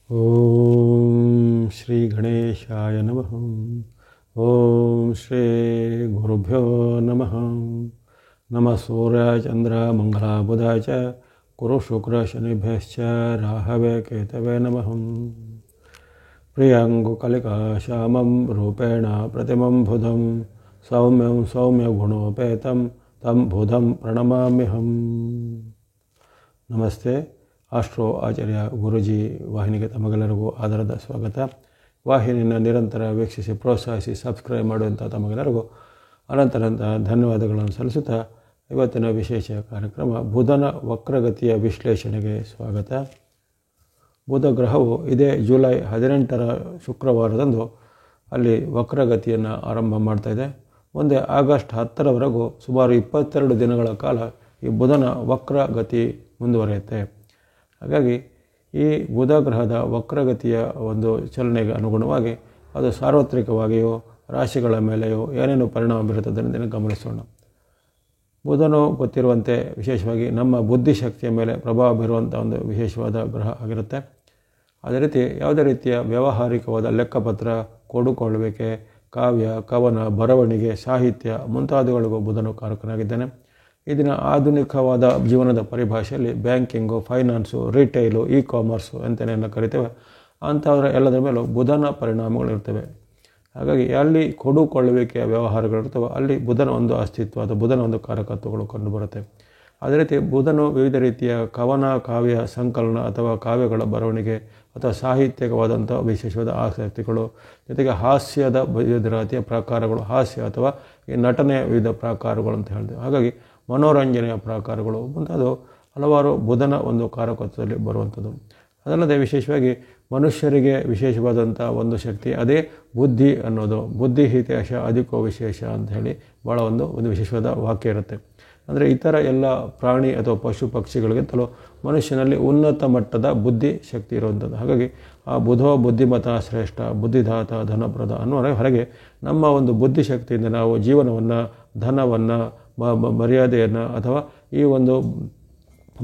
ಓಂ ಶ್ರೀ ಗಣೇಶಾಯ ನಮಃ. ಓಂ ಶ್ರೀ ಗುರುಭ್ಯೋ ನಮಃ. ನಮಃ ಸೂರ್ಯಾಯ ಚಂದ್ರ ಮಂಗಳ ಬುಧಾಯ ಚ ಗುರು ಶುಕ್ರ ಶನಿಭ್ಯಶ್ಚ ರಾಹವೇ ಕೇತವೇ ನಮಃ. ಪ್ರಿಯಂಗು ಕಲಿಕಾ ಶ್ಯಾಮಂ ರೂಪೇಣ ಪ್ರತಿಮಂ ಬುಧಂ ಸೌಮ್ಯಂ ಸೌಮ್ಯ ಗುಣೋಪೇತಂ ತಂ ಬುಧಂ ಪ್ರಣಮಾಮ್ಯಹಂ. ನಮಸ್ತೆ. ಆಸ್ಟ್ರೋ ಆಚಾರ್ಯ ಗುರುಜಿ ವಾಹಿನಿಗೆ ತಮಗೆಲ್ಲರಿಗೂ ಆಧಾರದ ಸ್ವಾಗತ. ವಾಹಿನಿಯನ್ನು ನಿರಂತರ ವೀಕ್ಷಿಸಿ ಪ್ರೋತ್ಸಾಹಿಸಿ ಸಬ್ಸ್ಕ್ರೈಬ್ ಮಾಡುವಂಥ ತಮಗೆಲ್ಲರಿಗೂ ಅನಂತ ಧನ್ಯವಾದಗಳನ್ನು ಸಲ್ಲಿಸುತ್ತಾ ಇವತ್ತಿನ ವಿಶೇಷ ಕಾರ್ಯಕ್ರಮ ಬುಧನ ವಕ್ರಗತಿಯ ವಿಶ್ಲೇಷಣೆಗೆ ಸ್ವಾಗತ. ಬುಧ ಗ್ರಹವು ಇದೇ ಜುಲೈ 18 ಶುಕ್ರವಾರದಂದು ಅಲ್ಲಿ ವಕ್ರಗತಿಯನ್ನು ಆರಂಭ ಮಾಡ್ತಾಯಿದೆ. ಮುಂದೆ ಆಗಸ್ಟ್ 10ರವರೆಗೂ ಸುಮಾರು 22 ದಿನಗಳ ಕಾಲ ಈ ಬುಧನ ವಕ್ರಗತಿ ಮುಂದುವರಿಯುತ್ತೆ. ಹಾಗಾಗಿ ಈ ಬುಧ ಗ್ರಹದ ವಕ್ರಗತಿಯ ಒಂದು ಚಲನೆಗೆ ಅನುಗುಣವಾಗಿ ಅದು ಸಾರ್ವತ್ರಿಕವಾಗಿಯೋ ರಾಶಿಗಳ ಮೇಲೆಯೋ ಏನೇನು ಪರಿಣಾಮ ಬೀರುತ್ತದೆ ಅನ್ನೋದನ್ನು ಗಮನಿಸೋಣ. ಬುಧನು ಗೊತ್ತಿರುವಂತೆ ವಿಶೇಷವಾಗಿ ನಮ್ಮ ಬುದ್ಧಿಶಕ್ತಿಯ ಮೇಲೆ ಪ್ರಭಾವ ಬೀರುವಂಥ ಒಂದು ವಿಶೇಷವಾದ ಗ್ರಹ ಆಗಿರುತ್ತೆ. ಅದೇ ರೀತಿ ಯಾವುದೇ ರೀತಿಯ ವ್ಯಾವಹಾರಿಕವಾದ ಲೆಕ್ಕಪತ್ರ, ಕೊಡುಕೊಳ್ಳುವಿಕೆ, ಕಾವ್ಯ, ಕವನ, ಬರವಣಿಗೆ, ಸಾಹಿತ್ಯ ಮುಂತಾದವುಗಳಿಗೂ ಬುಧನು ಕಾರಕನಾಗಿದ್ದಾನೆ. ಈ ದಿನ ಆಧುನಿಕವಾದ ಜೀವನದ ಪರಿಭಾಷೆಯಲ್ಲಿ ಬ್ಯಾಂಕಿಂಗು, ಫೈನಾನ್ಸು, ರಿಟೈಲು, ಇ ಕಾಮರ್ಸು ಅಂತೇನೆಲ್ಲ ಕರಿತೇವೆ. ಅಂಥವರ ಎಲ್ಲದರ ಮೇಲೂ ಬುಧನ ಪರಿಣಾಮಗಳಿರ್ತವೆ. ಹಾಗಾಗಿ ಎಲ್ಲಿ ಕೊಡುಕೊಳ್ಳುವಿಕೆಯ ವ್ಯವಹಾರಗಳಿರ್ತವೆ ಅಲ್ಲಿ ಬುಧನ ಒಂದು ಅಸ್ತಿತ್ವ ಅಥವಾ ಬುಧನ ಒಂದು ಕಾರಕತ್ವಗಳು ಕಂಡುಬರುತ್ತೆ. ಅದೇ ರೀತಿ ಬುಧನು ವಿವಿಧ ರೀತಿಯ ಕವನ, ಕಾವ್ಯ ಸಂಕಲನ ಅಥವಾ ಕಾವ್ಯಗಳ ಬರವಣಿಗೆ ಅಥವಾ ಸಾಹಿತ್ಯಿಕವಾದಂಥ ವಿಶೇಷವಾದ ಆಸಕ್ತಿಗಳು, ಜೊತೆಗೆ ಹಾಸ್ಯದ ವಿವಿಧ ರೀತಿಯ ಪ್ರಕಾರಗಳು, ಹಾಸ್ಯ ಅಥವಾ ಈ ನಟನೆಯ ವಿವಿಧ ಪ್ರಕಾರಗಳು ಅಂತ ಹೇಳ್ತೇವೆ. ಹಾಗಾಗಿ ಮನೋರಂಜನೆಯ ಪ್ರಕಾರಗಳು ಮುಂತಾದವು ಹಲವಾರು ಬುಧನ ಒಂದು ಕಾರಕತ್ವದಲ್ಲಿ ಬರುವಂಥದ್ದು. ಅದಲ್ಲದೆ ವಿಶೇಷವಾಗಿ ಮನುಷ್ಯರಿಗೆ ವಿಶೇಷವಾದಂಥ ಒಂದು ಶಕ್ತಿ ಅದೇ ಬುದ್ಧಿ ಅನ್ನೋದು. ಬುದ್ಧಿ ಹಿತೇಶ ಅಧಿಕೋ ವಿಶೇಷ ಅಂತ ಹೇಳಿ ಭಾಳ ಒಂದು ವಿಶೇಷವಾದ ವಾಕ್ಯ ಇರುತ್ತೆ. ಅಂದರೆ ಇತರ ಎಲ್ಲ ಪ್ರಾಣಿ ಅಥವಾ ಪಶು ಪಕ್ಷಿಗಳಿಗಿಂತಲೂ ಮನುಷ್ಯನಲ್ಲಿ ಉನ್ನತ ಮಟ್ಟದ ಬುದ್ಧಿ ಶಕ್ತಿ ಇರುವಂಥದ್ದು. ಹಾಗಾಗಿ ಆ ಬುಧೋ ಬುದ್ಧಿಮತ ಶ್ರೇಷ್ಠ ಬುದ್ಧಿದಾತ ಧನಪ್ರದ ಅನ್ನುವ ಹೊರಗೆ ನಮ್ಮ ಒಂದು ಬುದ್ಧಿಶಕ್ತಿಯಿಂದ ನಾವು ಜೀವನವನ್ನು, ಧನವನ್ನು, ಮರ್ಯಾದೆಯನ್ನು ಅಥವಾ ಈ ಒಂದು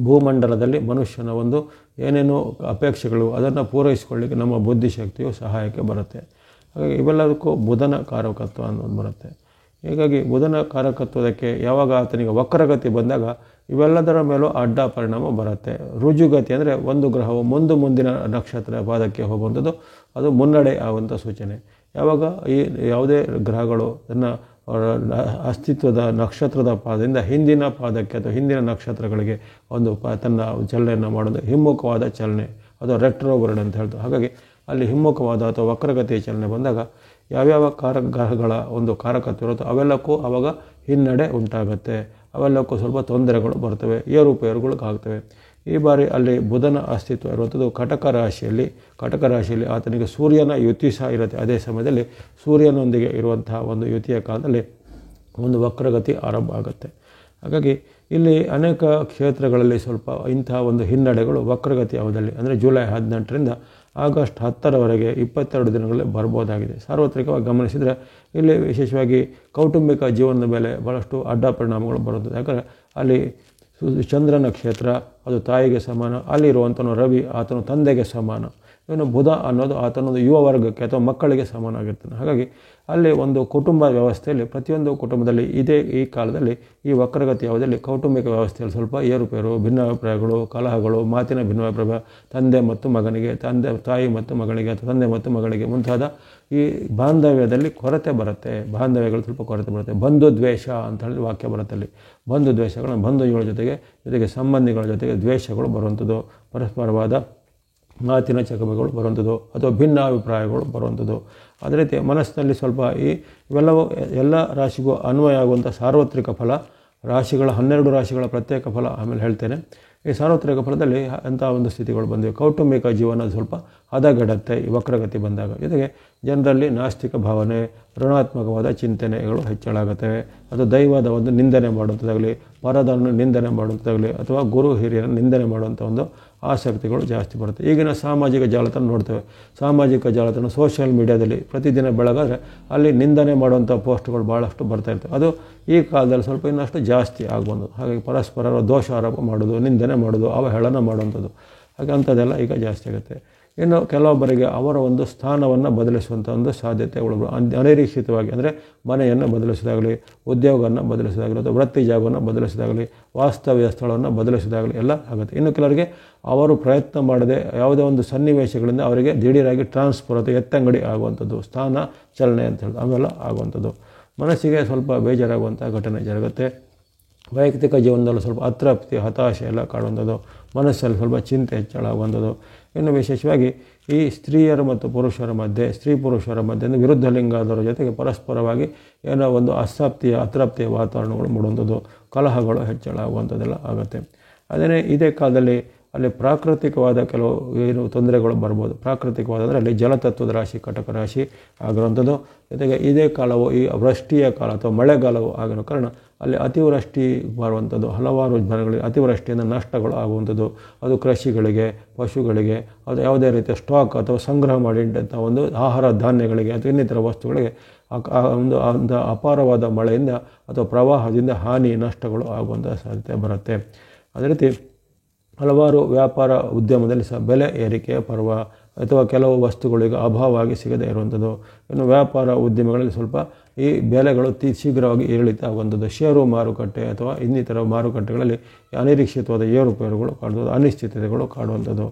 ಭೂಮಂಡಲದಲ್ಲಿ ಮನುಷ್ಯನ ಒಂದು ಏನೇನು ಅಪೇಕ್ಷೆಗಳು ಅದನ್ನು ಪೂರೈಸಿಕೊಳ್ಳಿಕ್ಕೆ ನಮ್ಮ ಬುದ್ಧಿಶಕ್ತಿಯು ಸಹಾಯಕ್ಕೆ ಬರುತ್ತೆ. ಹಾಗಾಗಿ ಇವೆಲ್ಲದಕ್ಕೂ ಬುಧನ ಕಾರಕತ್ವ ಅನ್ನೋದು ಬರುತ್ತೆ. ಹೀಗಾಗಿ ಬುಧನ ಕಾರಕತ್ವದಕ್ಕೆ ಯಾವಾಗ ಆತನಿಗೆ ವಕ್ರಗತಿ ಬಂದಾಗ ಇವೆಲ್ಲದರ ಮೇಲೂ ಅಡ್ಡ ಪರಿಣಾಮ ಬರುತ್ತೆ. ರುಜುಗತಿ ಅಂದರೆ ಒಂದು ಗ್ರಹವು ಮುಂದಿನ ನಕ್ಷತ್ರ ಪಾದಕ್ಕೆ ಹೋಗುವಂಥದ್ದು, ಅದು ಮುನ್ನಡೆ ಆಗುವಂಥ ಸೂಚನೆ. ಯಾವಾಗ ಈ ಯಾವುದೇ ಗ್ರಹಗಳು ತನ್ನ ಅಸ್ತಿತ್ವದ ನಕ್ಷತ್ರದ ಪಾದದಿಂದ ಹಿಂದಿನ ಪಾದಕ್ಕೆ ಅಥವಾ ಹಿಂದಿನ ನಕ್ಷತ್ರಗಳಿಗೆ ಒಂದು ತನ್ನ ಚಲನೆಯನ್ನು ಮಾಡೋದು ಹಿಮ್ಮುಖವಾದ ಚಲನೆ, ಅದು ರೆಟ್ರೋಗ್ರೇಡ್ ಅಂತ ಹೇಳ್ತಾರೆ. ಹಾಗಾಗಿ ಅಲ್ಲಿ ಹಿಮ್ಮುಖವಾದ ಅಥವಾ ವಕ್ರಗತಿಯ ಚಲನೆ ಬಂದಾಗ ಯಾವ್ಯಾವ ಗ್ರಹಗಳ ಒಂದು ಕಾರಕತ್ವ ಇರುತ್ತೋ ಅವೆಲ್ಲಕ್ಕೂ ಆವಾಗ ಹಿನ್ನಡೆ ಉಂಟಾಗುತ್ತೆ. ಅವೆಲ್ಲಕ್ಕೂ ಸ್ವಲ್ಪ ತೊಂದರೆಗಳು ಬರ್ತವೆ, ಏರುಪೇರುಗಳಾಗ್ತವೆ. ಈ ಬಾರಿ ಅಲ್ಲಿ ಬುಧನ ಅಸ್ತಿತ್ವ ಇರುವಂಥದ್ದು ಕಟಕ ರಾಶಿಯಲ್ಲಿ ಆತನಿಗೆ ಸೂರ್ಯನ ಯುತಿ ಸಹ ಇರುತ್ತೆ. ಅದೇ ಸಮಯದಲ್ಲಿ ಸೂರ್ಯನೊಂದಿಗೆ ಇರುವಂತಹ ಒಂದು ಯುತಿಯ ಕಾಲದಲ್ಲಿ ಒಂದು ವಕ್ರಗತಿ ಆರಂಭ ಆಗುತ್ತೆ. ಹಾಗಾಗಿ ಇಲ್ಲಿ ಅನೇಕ ಕ್ಷೇತ್ರಗಳಲ್ಲಿ ಸ್ವಲ್ಪ ಇಂತಹ ಒಂದು ಹಿನ್ನಡೆಗಳು ವಕ್ರಗತಿ ಅವಧಿಯಲ್ಲಿ ಅಂದರೆ ಜುಲೈ 18ರಿಂದ ಆಗಸ್ಟ್ 10ರವರೆಗೆ 22 ದಿನಗಳಲ್ಲಿ ಬರ್ಬೋದಾಗಿದೆ. ಸಾರ್ವತ್ರಿಕವಾಗಿ ಗಮನಿಸಿದರೆ ಇಲ್ಲಿ ವಿಶೇಷವಾಗಿ ಕೌಟುಂಬಿಕ ಜೀವನದ ಮೇಲೆ ಭಾಳಷ್ಟು ಅಡ್ಡ ಪರಿಣಾಮಗಳು ಬರುತ್ತದೆ. ಯಾಕಂದರೆ ಅಲ್ಲಿ ಚಂದ್ರನ ಕ್ಷೇತ್ರ ಅದು ತಾಯಿಗೆ ಸಮಾನ, ಅಲ್ಲಿರುವಂಥನು ರವಿ ಆತನು ತಂದೆಗೆ ಸಮಾನ, ಇವನು ಬುಧ ಅನ್ನೋದು ಆತನೊಂದು ಯುವ ವರ್ಗಕ್ಕೆ ಅಥವಾ ಮಕ್ಕಳಿಗೆ ಸಮಾನವಾಗಿರ್ತಾನೆ. ಹಾಗಾಗಿ ಅಲ್ಲಿ ಒಂದು ಕುಟುಂಬ ವ್ಯವಸ್ಥೆಯಲ್ಲಿ ಪ್ರತಿಯೊಂದು ಕುಟುಂಬದಲ್ಲಿ ಈ ಕಾಲದಲ್ಲಿ ಈ ವಕ್ರಗತಿ ಅವಧಿಯಲ್ಲಿ ಕೌಟುಂಬಿಕ ವ್ಯವಸ್ಥೆಯಲ್ಲಿ ಸ್ವಲ್ಪ ಏರುಪೇರು, ಭಿನ್ನಾಭಿಪ್ರಾಯಗಳು, ಕಲಹಗಳು, ಮಾತಿನ ಭಿನ್ನಾಭಿಪ್ರಾಯ, ತಂದೆ ಮತ್ತು ಮಗನಿಗೆ, ತಾಯಿ ಮತ್ತು ಮಗಳಿಗೆ ಅಥವಾ ತಂದೆ ಮತ್ತು ಮಗಳಿಗೆ ಮುಂತಾದ ಈ ಬಾಂಧವ್ಯದಲ್ಲಿ ಕೊರತೆ ಬರುತ್ತೆ. ಬಾಂಧವ್ಯಗಳು ಸ್ವಲ್ಪ ಕೊರತೆ ಬರುತ್ತೆ. ಬಂಧು ದ್ವೇಷ ಅಂತ ಹೇಳಿ ವಾಕ್ಯ ಬರುತ್ತೆ. ಅಲ್ಲಿ ಬಂಧು ದ್ವೇಷಗಳು, ಬಂಧುಗಳ ಜೊತೆಗೆ ಸಂಬಂಧಿಗಳ ಜೊತೆಗೆ ದ್ವೇಷಗಳು ಬರುವಂಥದ್ದು, ಪರಸ್ಪರವಾದ ಮಾತಿನ ಚಕಮಕಿಗಳು ಬರುವಂಥದ್ದು ಅಥವಾ ಭಿನ್ನಾಭಿಪ್ರಾಯಗಳು ಬರುವಂಥದ್ದು. ಅದೇ ರೀತಿ ಮನಸ್ಸಿನಲ್ಲಿ ಸ್ವಲ್ಪ ಇವೆಲ್ಲವೂ ಎಲ್ಲ ರಾಶಿಗೂ ಅನ್ವಯ ಆಗುವಂಥ ಸಾರ್ವತ್ರಿಕ ಫಲ, 12 ರಾಶಿಗಳ ಪ್ರತ್ಯೇಕ ಫಲ ಆಮೇಲೆ ಹೇಳ್ತೇನೆ. ಈ ಸಾರ್ವತ್ರಿಕ ಫಲದಲ್ಲಿ ಅಂಥ ಒಂದು ಸ್ಥಿತಿಗಳು ಬಂದಿವೆ. ಕೌಟುಂಬಿಕ ಜೀವನ ಸ್ವಲ್ಪ ಹದಗೆಡುತ್ತೆ ಈ ವಕ್ರಗತಿ ಬಂದಾಗ. ಜೊತೆಗೆ ಜನರಲ್ಲಿ ನಾಸ್ತಿಕ ಭಾವನೆ, ಋಣಾತ್ಮಕವಾದ ಚಿಂತನೆಗಳು ಹೆಚ್ಚಳಾಗುತ್ತವೆ. ಅದು ದೈವದ ಒಂದು ನಿಂದನೆ ಮಾಡುವಂಥದ್ದಾಗಲಿ, ಪರದನ್ನು ನಿಂದನೆ ಮಾಡುವಂಥದ್ದಾಗಲಿ ಅಥವಾ ಗುರು ಹಿರಿಯರನ್ನು ನಿಂದನೆ ಮಾಡುವಂಥ ಒಂದು ಆಸಕ್ತಿಗಳು ಜಾಸ್ತಿ ಬರುತ್ತೆ. ಈಗಿನ ಸಾಮಾಜಿಕ ಜಾಲತಾಣ ನೋಡ್ತೇವೆ. ಸಾಮಾಜಿಕ ಜಾಲತಾಣ ಸೋಷಿಯಲ್ ಮೀಡಿಯಾದಲ್ಲಿ ಪ್ರತಿದಿನ ಬೆಳಗಾದರೆ ಅಲ್ಲಿ ನಿಂದನೆ ಮಾಡುವಂಥ ಪೋಸ್ಟ್ಗಳು ಭಾಳಷ್ಟು ಬರ್ತಾ ಇರ್ತವೆ. ಅದು ಈ ಕಾಲದಲ್ಲಿ ಸ್ವಲ್ಪ ಇನ್ನಷ್ಟು ಜಾಸ್ತಿ ಆಗ್ಬೋದು. ಹಾಗಾಗಿ ಪರಸ್ಪರರ ದೋಷ ಆರೋಪ ಮಾಡೋದು, ನಿಂದನೆ ಮಾಡೋದು, ಅವಹೇಳನ ಮಾಡುವಂಥದ್ದು. ಹಾಗೆ ಅಂಥದ್ದೆಲ್ಲ ಈಗ ಜಾಸ್ತಿ ಆಗುತ್ತೆ. ಇನ್ನು ಕೆಲವೊಬ್ಬರಿಗೆ ಅವರ ಒಂದು ಸ್ಥಾನವನ್ನು ಬದಲಿಸುವಂಥ ಒಂದು ಸಾಧ್ಯತೆಗಳು ಅನಿರೀಕ್ಷಿತವಾಗಿ, ಅಂದರೆ ಮನೆಯನ್ನು ಬದಲಿಸೋದಾಗಲಿ, ಉದ್ಯೋಗವನ್ನು ಬದಲಿಸೋದಾಗಲಿ, ಅಥವಾ ವೃತ್ತಿ ಜಾಗವನ್ನು ಬದಲಿಸೋದಾಗಲಿ, ವಾಸ್ತವ್ಯ ಸ್ಥಳವನ್ನು ಬದಲಿಸೋದಾಗಲಿ ಎಲ್ಲ ಆಗುತ್ತೆ. ಇನ್ನು ಕೆಲವರಿಗೆ ಅವರು ಪ್ರಯತ್ನ ಮಾಡದೆ ಯಾವುದೇ ಒಂದು ಸನ್ನಿವೇಶಗಳಿಂದ ಅವರಿಗೆ ದಿಢೀರಾಗಿ ಟ್ರಾನ್ಸ್ಫರ್ ಅಥವಾ ಎತ್ತಂಗಡಿ ಆಗುವಂಥದ್ದು, ಸ್ಥಾನ ಚಲನೆ ಅಂತ ಹೇಳೋದು ಅವೆಲ್ಲ ಆಗುವಂಥದ್ದು. ಮನಸ್ಸಿಗೆ ಸ್ವಲ್ಪ ಬೇಜಾರಾಗುವಂಥ ಘಟನೆ ಜರುಗುತ್ತೆ. ವೈಯಕ್ತಿಕ ಜೀವನದಲ್ಲೂ ಸ್ವಲ್ಪ ಅತೃಪ್ತಿ, ಹತಾಶೆ ಎಲ್ಲ ಕಾಡುವಂಥದ್ದು, ಮನಸ್ಸಲ್ಲಿ ಸ್ವಲ್ಪ ಚಿಂತೆ ಹೆಚ್ಚಳ ಆಗುವಂಥದ್ದು. ಇನ್ನು ವಿಶೇಷವಾಗಿ ಈ ಸ್ತ್ರೀಯರು ಮತ್ತು ಪುರುಷರ ಮಧ್ಯೆ, ಸ್ತ್ರೀ ಪುರುಷರ ಮಧ್ಯೆ ವಿರುದ್ಧ ಲಿಂಗದವರ ಜೊತೆಗೆ ಪರಸ್ಪರವಾಗಿ ಏನೋ ಒಂದು ಅತೃಪ್ತಿಯ ವಾತಾವರಣಗಳು ಮೂಡುವಂಥದ್ದು, ಕಲಹಗಳು ಹೆಚ್ಚಳ ಆಗುವಂಥದ್ದೆಲ್ಲ ಆಗುತ್ತೆ. ಇದೇ ಕಾಲದಲ್ಲಿ ಅಲ್ಲಿ ಪ್ರಾಕೃತಿಕವಾದ ಕೆಲವು ಏನು ತೊಂದರೆಗಳು ಬರ್ಬೋದು. ಪ್ರಾಕೃತಿಕವಾದ ಅಂದರೆ ಅಲ್ಲಿ ಜಲತತ್ವದ ರಾಶಿ ಕಟಕ ರಾಶಿ ಆಗಿರುವಂಥದ್ದು. ಜೊತೆಗೆ ಇದೇ ಕಾಲವು ಈ ವೃಷ್ಟಿಯ ಕಾಲ ಅಥವಾ ಮಳೆಗಾಲವು ಆಗಿರೋ ಕಾರಣ ಅಲ್ಲಿ ಅತಿವೃಷ್ಟಿ ಬರುವಂಥದ್ದು, ಹಲವಾರು ಜನಗಳಿಗೆ ಅತಿವೃಷ್ಟಿಯಿಂದ ನಷ್ಟಗಳು ಆಗುವಂಥದ್ದು. ಅದು ಕೃಷಿಗಳಿಗೆ, ಪಶುಗಳಿಗೆ, ಅದು ಯಾವುದೇ ರೀತಿಯ ಸ್ಟಾಕ್ ಅಥವಾ ಸಂಗ್ರಹ ಮಾಡಿಟ್ಟಂಥ ಒಂದು ಆಹಾರ ಧಾನ್ಯಗಳಿಗೆ ಅಥವಾ ಇನ್ನಿತರ ವಸ್ತುಗಳಿಗೆ ಒಂದು ಅಪಾರವಾದ ಮಳೆಯಿಂದ ಅಥವಾ ಪ್ರವಾಹದಿಂದ ಹಾನಿ ನಷ್ಟಗಳು ಆಗುವಂಥ ಸಾಧ್ಯತೆ ಬರುತ್ತೆ. ಅದೇ ರೀತಿ ಹಲವಾರು ವ್ಯಾಪಾರ ಉದ್ಯಮದಲ್ಲಿ ಸಹ ಬೆಲೆ ಏರಿಕೆಯ ಪರ್ವ ಅಥವಾ ಕೆಲವು ವಸ್ತುಗಳಿಗೆ ಅಭಾವವಾಗಿ ಸಿಗದೇ ಇರುವಂಥದ್ದು. ಇನ್ನು ವ್ಯಾಪಾರ ಉದ್ಯಮಗಳಲ್ಲಿ ಸ್ವಲ್ಪ ಈ ಬೆಲೆಗಳು ಶೀಘ್ರವಾಗಿ ಏರಿಳಿತ ಆಗುವಂಥದ್ದು. ಷೇರು ಮಾರುಕಟ್ಟೆ ಅಥವಾ ಇನ್ನಿತರ ಮಾರುಕಟ್ಟೆಗಳಲ್ಲಿ ಅನಿರೀಕ್ಷಿತವಾದ ಏರುಪೇರುಗಳು ಕಾಡುವುದು, ಅನಿಶ್ಚಿತತೆಗಳು ಕಾಡುವಂಥದ್ದು.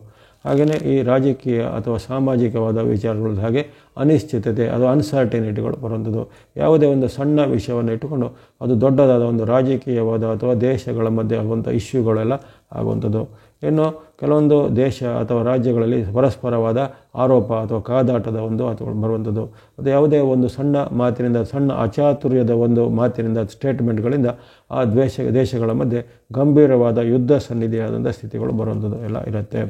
ಹಾಗೆಯೇ ಈ ರಾಜಕೀಯ ಅಥವಾ ಸಾಮಾಜಿಕವಾದ ವಿಚಾರಗಳ ಹಾಗೆ ಅನಿಶ್ಚಿತತೆ ಅಥವಾ ಅನ್ಸರ್ಟಿನಿಟಿಗಳು ಬರುವಂಥದ್ದು. ಯಾವುದೇ ಒಂದು ಸಣ್ಣ ವಿಷಯವನ್ನು ಇಟ್ಟುಕೊಂಡು ಅದು ದೊಡ್ಡದಾದ ಒಂದು ರಾಜಕೀಯವಾದ ಅಥವಾ ದೇಶಗಳ ಮಧ್ಯೆ ಆಗುವಂಥ ಇಶ್ಯೂಗಳೆಲ್ಲ ಆಗುವಂಥದ್ದು. ಇನ್ನು ಕೆಲವೊಂದು ದೇಶ ಅಥವಾ ರಾಜ್ಯಗಳಲ್ಲಿ ಪರಸ್ಪರವಾದ ಆರೋಪ ಅಥವಾ ಕಾದಾಟದ ಒಂದು ಅಥವಾ ಬರುವಂಥದ್ದು. ಅದು ಯಾವುದೇ ಒಂದು ಸಣ್ಣ ಮಾತಿನಿಂದ, ಸಣ್ಣ ಅಚಾತುರ್ಯದ ಒಂದು ಮಾತಿನಿಂದ, ಸ್ಟೇಟ್ಮೆಂಟ್ಗಳಿಂದ ಆ ದೇಶಗಳ ಮಧ್ಯೆ ಗಂಭೀರವಾದ ಯುದ್ಧ ಸನ್ನಿಧಿಯಾದಂಥ ಸ್ಥಿತಿಗಳು ಬರುವಂಥದ್ದು ಎಲ್ಲ ಇರುತ್ತೆ.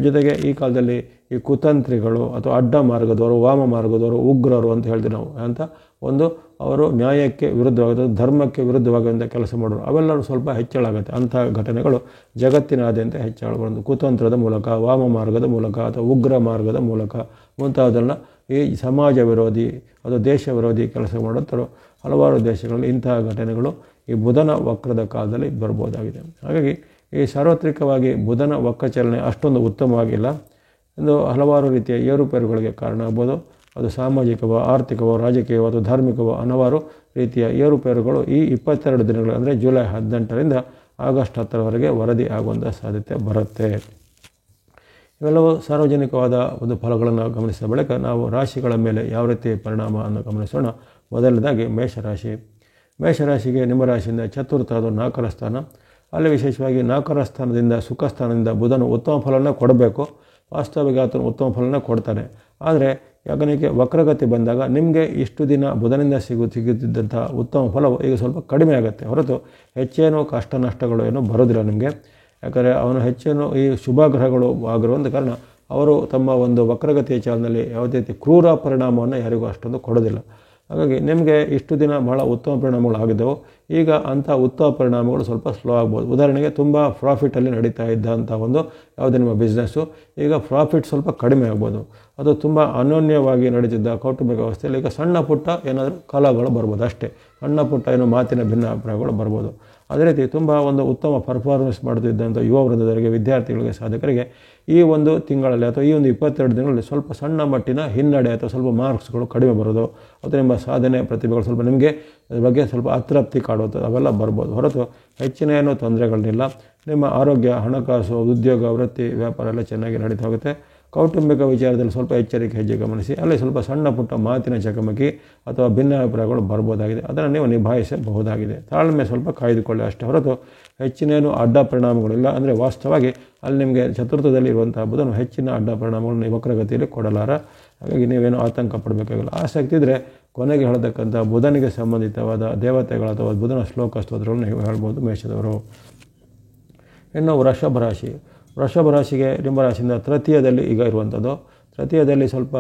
ಜೊತೆಗೆ ಈ ಕಾಲದಲ್ಲಿ ಈ ಕುತಂತ್ರಿಗಳು ಅಥವಾ ಅಡ್ಡ ಮಾರ್ಗದವರು, ವಾಮ ಮಾರ್ಗದವರು, ಉಗ್ರರು ಅಂತ ಹೇಳ್ತೀವಿ ನಾವು ಅಂತ ಒಂದು ಅವರು ನ್ಯಾಯಕ್ಕೆ ವಿರುದ್ಧವಾದ, ಧರ್ಮಕ್ಕೆ ವಿರುದ್ಧವಾಗುವಂಥ ಕೆಲಸ ಮಾಡೋರು ಅವೆಲ್ಲರೂ ಸ್ವಲ್ಪ ಹೆಚ್ಚಳ ಆಗುತ್ತೆ. ಅಂಥ ಘಟನೆಗಳು ಜಗತ್ತಿನಾದ್ಯಂತ ಹೆಚ್ಚಳ ಬರೋದು. ಕುತಂತ್ರದ ಮೂಲಕ, ವಾಮ ಮಾರ್ಗದ ಮೂಲಕ ಅಥವಾ ಉಗ್ರ ಮಾರ್ಗದ ಮೂಲಕ ಮುಂತಾದನ್ನ ಈ ಸಮಾಜ ವಿರೋಧಿ ಅಥವಾ ದೇಶ ವಿರೋಧಿ ಕೆಲಸ ಮಾಡುತ್ತರೋ ಹಲವಾರು ದೇಶಗಳಲ್ಲಿ ಇಂತಹ ಘಟನೆಗಳು ಈ ಬುಧನ ವಕ್ರದ ಕಾಲದಲ್ಲಿ ಬರ್ಬೋದಾಗಿದೆ. ಹಾಗಾಗಿ ಈ ಸಾರ್ವತ್ರಿಕವಾಗಿ ಬುಧನ ವಕ್ರಚಲನೆ ಅಷ್ಟೊಂದು ಉತ್ತಮವಾಗಿಲ್ಲ ಎಂದು ಹಲವಾರು ರೀತಿಯ ಏರುಪೇರುಗಳಿಗೆ ಕಾರಣ ಆಗ್ಬೋದು. ಅದು ಸಾಮಾಜಿಕವೋ, ಆರ್ಥಿಕವೋ, ರಾಜಕೀಯವೋ ಅಥವಾ ಧಾರ್ಮಿಕವೋ ಹಲವಾರು ರೀತಿಯ ಏರುಪೇರುಗಳು ಈ 22 ದಿನಗಳು ಅಂದರೆ ಜುಲೈ 18ರಿಂದ ಆಗಸ್ಟ್ 10ರವರೆಗೆ ವರದಿ ಆಗುವಂಥ ಸಾಧ್ಯತೆ ಬರುತ್ತೆ. ಇವೆಲ್ಲವೂ ಸಾರ್ವಜನಿಕವಾದ ಒಂದು ಫಲಗಳನ್ನು ಗಮನಿಸಿದ ಬಳಿಕ ನಾವು ರಾಶಿಗಳ ಮೇಲೆ ಯಾವ ರೀತಿ ಪರಿಣಾಮವನ್ನು ಗಮನಿಸೋಣ. ಮೊದಲನೇದಾಗಿ ಮೇಷರಾಶಿ. ಮೇಷರಾಶಿಗೆ ನಿಮ್ಮ ರಾಶಿಯಿಂದ ಚತುರ್ಥ ಅದು 4ರ ಸ್ಥಾನ. ಅಲ್ಲಿ ವಿಶೇಷವಾಗಿ 4ರ ಸ್ಥಾನದಿಂದ, ಸುಖ ಸ್ಥಾನದಿಂದ ಬುಧನು ಉತ್ತಮ ಫಲವನ್ನು ಕೊಡಬೇಕು. ವಾಸ್ತವಿಕ ಆತನು ಉತ್ತಮ ಫಲವನ್ನು ಕೊಡ್ತಾನೆ. ಆದರೆ ಯಾಕನಿಗೆ ವಕ್ರಗತಿ ಬಂದಾಗ ನಿಮಗೆ ಇಷ್ಟು ದಿನ ಬುಧನಿಂದ ಸಿಗುತ್ತಿದ್ದಂಥ ಉತ್ತಮ ಫಲವು ಈಗ ಸ್ವಲ್ಪ ಕಡಿಮೆ ಆಗುತ್ತೆ ಹೊರತು ಹೆಚ್ಚೇನೂ ಕಷ್ಟ ನಷ್ಟಗಳು ಏನೂ ಬರೋದಿಲ್ಲ ನಿಮಗೆ. ಯಾಕಂದರೆ ಅವನು ಹೆಚ್ಚೇನು ಈ ಶುಭ ಗ್ರಹಗಳು ಆಗಿರುವಂಥ ಕಾರಣ ಅವರು ತಮ್ಮ ಒಂದು ವಕ್ರಗತಿಯ ಚಾಲನೆಯಲ್ಲಿ ಯಾವುದೇ ರೀತಿ ಕ್ರೂರ ಪರಿಣಾಮವನ್ನು ಯಾರಿಗೂ ಅಷ್ಟೊಂದು ಕೊಡೋದಿಲ್ಲ. ಹಾಗಾಗಿ ನಿಮಗೆ ಇಷ್ಟು ದಿನ ಬಹಳ ಉತ್ತಮ ಪರಿಣಾಮಗಳು ಆಗಿದ್ದವು. ಈಗ ಅಂಥ ಉತ್ತಮ ಪರಿಣಾಮಗಳು ಸ್ವಲ್ಪ ಸ್ಲೋ ಆಗ್ಬೋದು. ಉದಾಹರಣೆಗೆ ತುಂಬ ಪ್ರಾಫಿಟಲ್ಲಿ ನಡೀತಾ ಇದ್ದಂಥ ಒಂದು ಯಾವುದೇ ನಿಮ್ಮ ಬಿಸ್ನೆಸ್ಸು ಈಗ ಪ್ರಾಫಿಟ್ ಸ್ವಲ್ಪ ಕಡಿಮೆ ಆಗ್ಬೋದು. ಅದು ತುಂಬ ಅನ್ಯೋನ್ಯವಾಗಿ ನಡೀತಿದ್ದ ಕೌಟುಂಬಿಕ ವ್ಯವಸ್ಥೆಯಲ್ಲಿ ಈಗ ಸಣ್ಣ ಪುಟ್ಟ ಏನಾದರೂ ಕಲಹಗಳು ಬರ್ಬೋದು ಅಷ್ಟೇ. ಸಣ್ಣ ಪುಟ್ಟ ಏನೋ ಮಾತಿನ ಭಿನ್ನಾಭಿಪ್ರಾಯಗಳು ಬರ್ಬೋದು. ಅದೇ ರೀತಿ ತುಂಬ ಒಂದು ಉತ್ತಮ ಪರ್ಫಾರ್ಮೆನ್ಸ್ ಮಾಡುತ್ತಿದ್ದಂಥ ಯುವ ವೃಂದದವರಿಗೆ, ವಿದ್ಯಾರ್ಥಿಗಳಿಗೆ, ಸಾಧಕರಿಗೆ ಈ ಒಂದು ತಿಂಗಳಲ್ಲಿ ಅಥವಾ ಈ ಒಂದು 22 ದಿನಗಳಲ್ಲಿ ಸ್ವಲ್ಪ ಸಣ್ಣ ಮಟ್ಟಿನ ಹಿನ್ನಡೆ ಅಥವಾ ಸ್ವಲ್ಪ ಮಾರ್ಕ್ಸ್ಗಳು ಕಡಿಮೆ ಬರೋದು ಅಥವಾ ನಿಮ್ಮ ಸಾಧನೆ ಪ್ರತಿಭೆಗಳು ಸ್ವಲ್ಪ ನಿಮಗೆ ಅದ್ರ ಬಗ್ಗೆ ಸ್ವಲ್ಪ ಅತೃಪ್ತಿ ಕಾಡುವುದು ಅವೆಲ್ಲ ಬರ್ಬೋದು ಹೊರತು ಹೆಚ್ಚಿನ ಏನೋ ತೊಂದರೆಗಳಿಲ್ಲ. ನಿಮ್ಮ ಆರೋಗ್ಯ, ಹಣಕಾಸು, ಉದ್ಯೋಗ, ವೃತ್ತಿ, ವ್ಯಾಪಾರ ಎಲ್ಲ ಚೆನ್ನಾಗಿ ನಡೀತಾ ಹೋಗುತ್ತೆ. ಕೌಟುಂಬಿಕ ವಿಚಾರದಲ್ಲಿ ಸ್ವಲ್ಪ ಎಚ್ಚರಿಕೆ ಹೆಜ್ಜೆ ಗಮನಿಸಿ. ಅಲ್ಲಿ ಸ್ವಲ್ಪ ಸಣ್ಣ ಪುಟ್ಟ ಮಾತಿನ ಚಕಮಕಿ ಅಥವಾ ಭಿನ್ನಾಭಿಪ್ರಾಯಗಳು ಬರ್ಬೋದಾಗಿದೆ. ಅದನ್ನು ನೀವು ನಿಭಾಯಿಸಬಹುದಾಗಿದೆ. ತಾಳ್ಮೆ ಸ್ವಲ್ಪ ಕಾಯ್ದುಕೊಳ್ಳಿ ಅಷ್ಟೇ ಹೊರತು ಹೆಚ್ಚಿನೇನು ಅಡ್ಡ ಪರಿಣಾಮಗಳಿಲ್ಲ. ಅಂದರೆ ವಾಸ್ತವವಾಗಿ ಅಲ್ಲಿ ನಿಮಗೆ ಚತುರ್ಥದಲ್ಲಿ ಇರುವಂತಹ ಬುಧನು ಹೆಚ್ಚಿನ ಅಡ್ಡ ಪರಿಣಾಮಗಳನ್ನು ವಕ್ರಗತಿಯಲ್ಲಿ ಕೊಡಲಾರ. ಹಾಗಾಗಿ ನೀವೇನು ಆತಂಕ ಪಡಬೇಕಾಗಿಲ್ಲ. ಆಸಕ್ತಿ ಇದ್ದರೆ ಕೊನೆಗೆ ಹೇಳತಕ್ಕಂಥ ಬುಧನಿಗೆ ಸಂಬಂಧಿತವಾದ ದೇವತೆಗಳ ಅಥವಾ ಬುಧನ ಶ್ಲೋಕ ಸ್ತೋತ್ರಗಳನ್ನು ನೀವು ಹೇಳ್ಬೋದು ಮೇಷದವರು. ಇನ್ನು ವೃಷಭ ರಾಶಿ. ವೃಷಭ ರಾಶಿಗೆ ನಿಮ್ಮ ರಾಶಿಯಿಂದ ತೃತೀಯದಲ್ಲಿ ಈಗ ಇರುವಂಥದ್ದು. ತೃತೀಯದಲ್ಲಿ ಸ್ವಲ್ಪ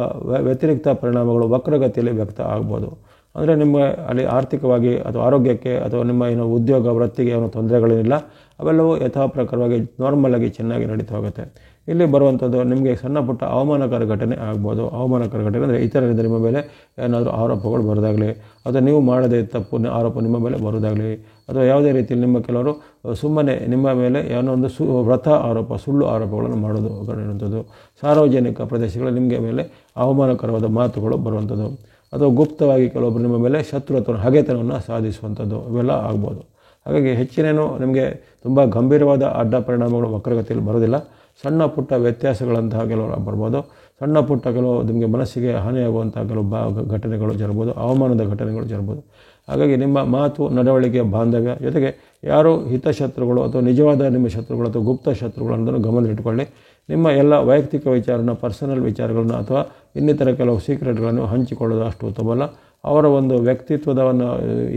ವ್ಯತಿರಿಕ್ತ ಪರಿಣಾಮಗಳು ವಕ್ರಗತಿಯಲ್ಲಿ ವ್ಯಕ್ತ ಆಗ್ಬೋದು. ಅಂದರೆ ನಿಮ್ಮ ಅಲ್ಲಿ ಆರ್ಥಿಕವಾಗಿ ಅಥವಾ ಆರೋಗ್ಯಕ್ಕೆ ಅಥವಾ ನಿಮ್ಮ ಏನು ಉದ್ಯೋಗ ವೃತ್ತಿಗೆ ಏನೋ ತೊಂದರೆಗಳೇನಿಲ್ಲ. ಅವೆಲ್ಲವೂ ಯಥಾ ಪ್ರಕಾರವಾಗಿ ನಾರ್ಮಲಾಗಿ ಚೆನ್ನಾಗಿ ನಡೀತಾ ಹೋಗುತ್ತೆ. ಇಲ್ಲಿ ಬರುವಂಥದ್ದು ನಿಮಗೆ ಸಣ್ಣ ಪುಟ್ಟ ಅವಮಾನಕರ ಘಟನೆ ಆಗ್ಬೋದು. ಅವಮಾನಕರ ಘಟನೆ ಅಂದರೆ ಇತರರಿಂದ ನಿಮ್ಮ ಮೇಲೆ ಏನಾದರೂ ಆರೋಪಗಳು ಬರೋದಾಗಲಿ, ಅಥವಾ ನೀವು ಮಾಡದೇ ತಪ್ಪು ಆರೋಪ ನಿಮ್ಮ ಮೇಲೆ ಬರೋದಾಗಲಿ, ಅಥವಾ ಯಾವುದೇ ರೀತಿಯಲ್ಲಿ ನಿಮ್ಮ ಕೆಲವರು ಸುಮ್ಮನೆ ನಿಮ್ಮ ಮೇಲೆ ಏನೋ ಒಂದು ವ್ರತ ಆರೋಪ, ಸುಳ್ಳು ಆರೋಪಗಳನ್ನು ಮಾಡೋದು ಇರುವಂಥದ್ದು. ಸಾರ್ವಜನಿಕ ಪ್ರದೇಶಗಳಲ್ಲಿ ನಿಮಗೆ ಮೇಲೆ ಅವಮಾನಕರವಾದ ಮಾತುಗಳು ಬರುವಂಥದ್ದು, ಅಥವಾ ಗುಪ್ತವಾಗಿ ಕೆಲವೊಬ್ಬರು ನಿಮ್ಮ ಮೇಲೆ ಶತ್ರುತ್ವ ಹಗೆತನವನ್ನು ಸಾಧಿಸುವಂಥದ್ದು, ಇವೆಲ್ಲ ಆಗ್ಬೋದು. ಹಾಗಾಗಿ ಹೆಚ್ಚಿನೇನು ನಿಮಗೆ ತುಂಬ ಗಂಭೀರವಾದ ಅಡ್ಡ ಪರಿಣಾಮಗಳು ವಕ್ರಗತಿಯಲ್ಲಿ ಬರೋದಿಲ್ಲ. ಸಣ್ಣ ಪುಟ್ಟ ವ್ಯತ್ಯಾಸಗಳಂತಹ ಕೆಲವರು ಬರ್ಬೋದು. ಸಣ್ಣ ಪುಟ್ಟ ಕೆಲವು ನಿಮಗೆ ಮನಸ್ಸಿಗೆ ಹಾನಿಯಾಗುವಂಥ ಕೆಲವು ಘಟನೆಗಳು ಜರಬಹುದು, ಅವಮಾನದ ಘಟನೆಗಳು ಜರಬಹುದು. ಹಾಗಾಗಿ ನಿಮ್ಮ ಮಾತು, ನಡವಳಿಕೆ, ಬಾಂಧವ್ಯ ಜೊತೆಗೆ ಯಾರು ಹಿತಶತ್ರುಗಳು ಅಥವಾ ನಿಜವಾದ ನಿಮ್ಮ ಶತ್ರುಗಳು ಅಥವಾ ಗುಪ್ತ ಶತ್ರುಗಳು ಅನ್ನೋದನ್ನು ಗಮನದಲ್ಲಿಟ್ಟುಕೊಳ್ಳಿ. ನಿಮ್ಮ ಎಲ್ಲ ವೈಯಕ್ತಿಕ ವಿಚಾರನ, ಪರ್ಸನಲ್ ವಿಚಾರಗಳನ್ನ ಅಥವಾ ಇನ್ನಿತರ ಕೆಲವು ಸೀಕ್ರೆಟ್ಗಳನ್ನು ಹಂಚಿಕೊಳ್ಳೋದು ಅಷ್ಟು ಉತ್ತಮವಲ್ಲ. ಅವರ ಒಂದು ವ್ಯಕ್ತಿತ್ವದವನ್ನು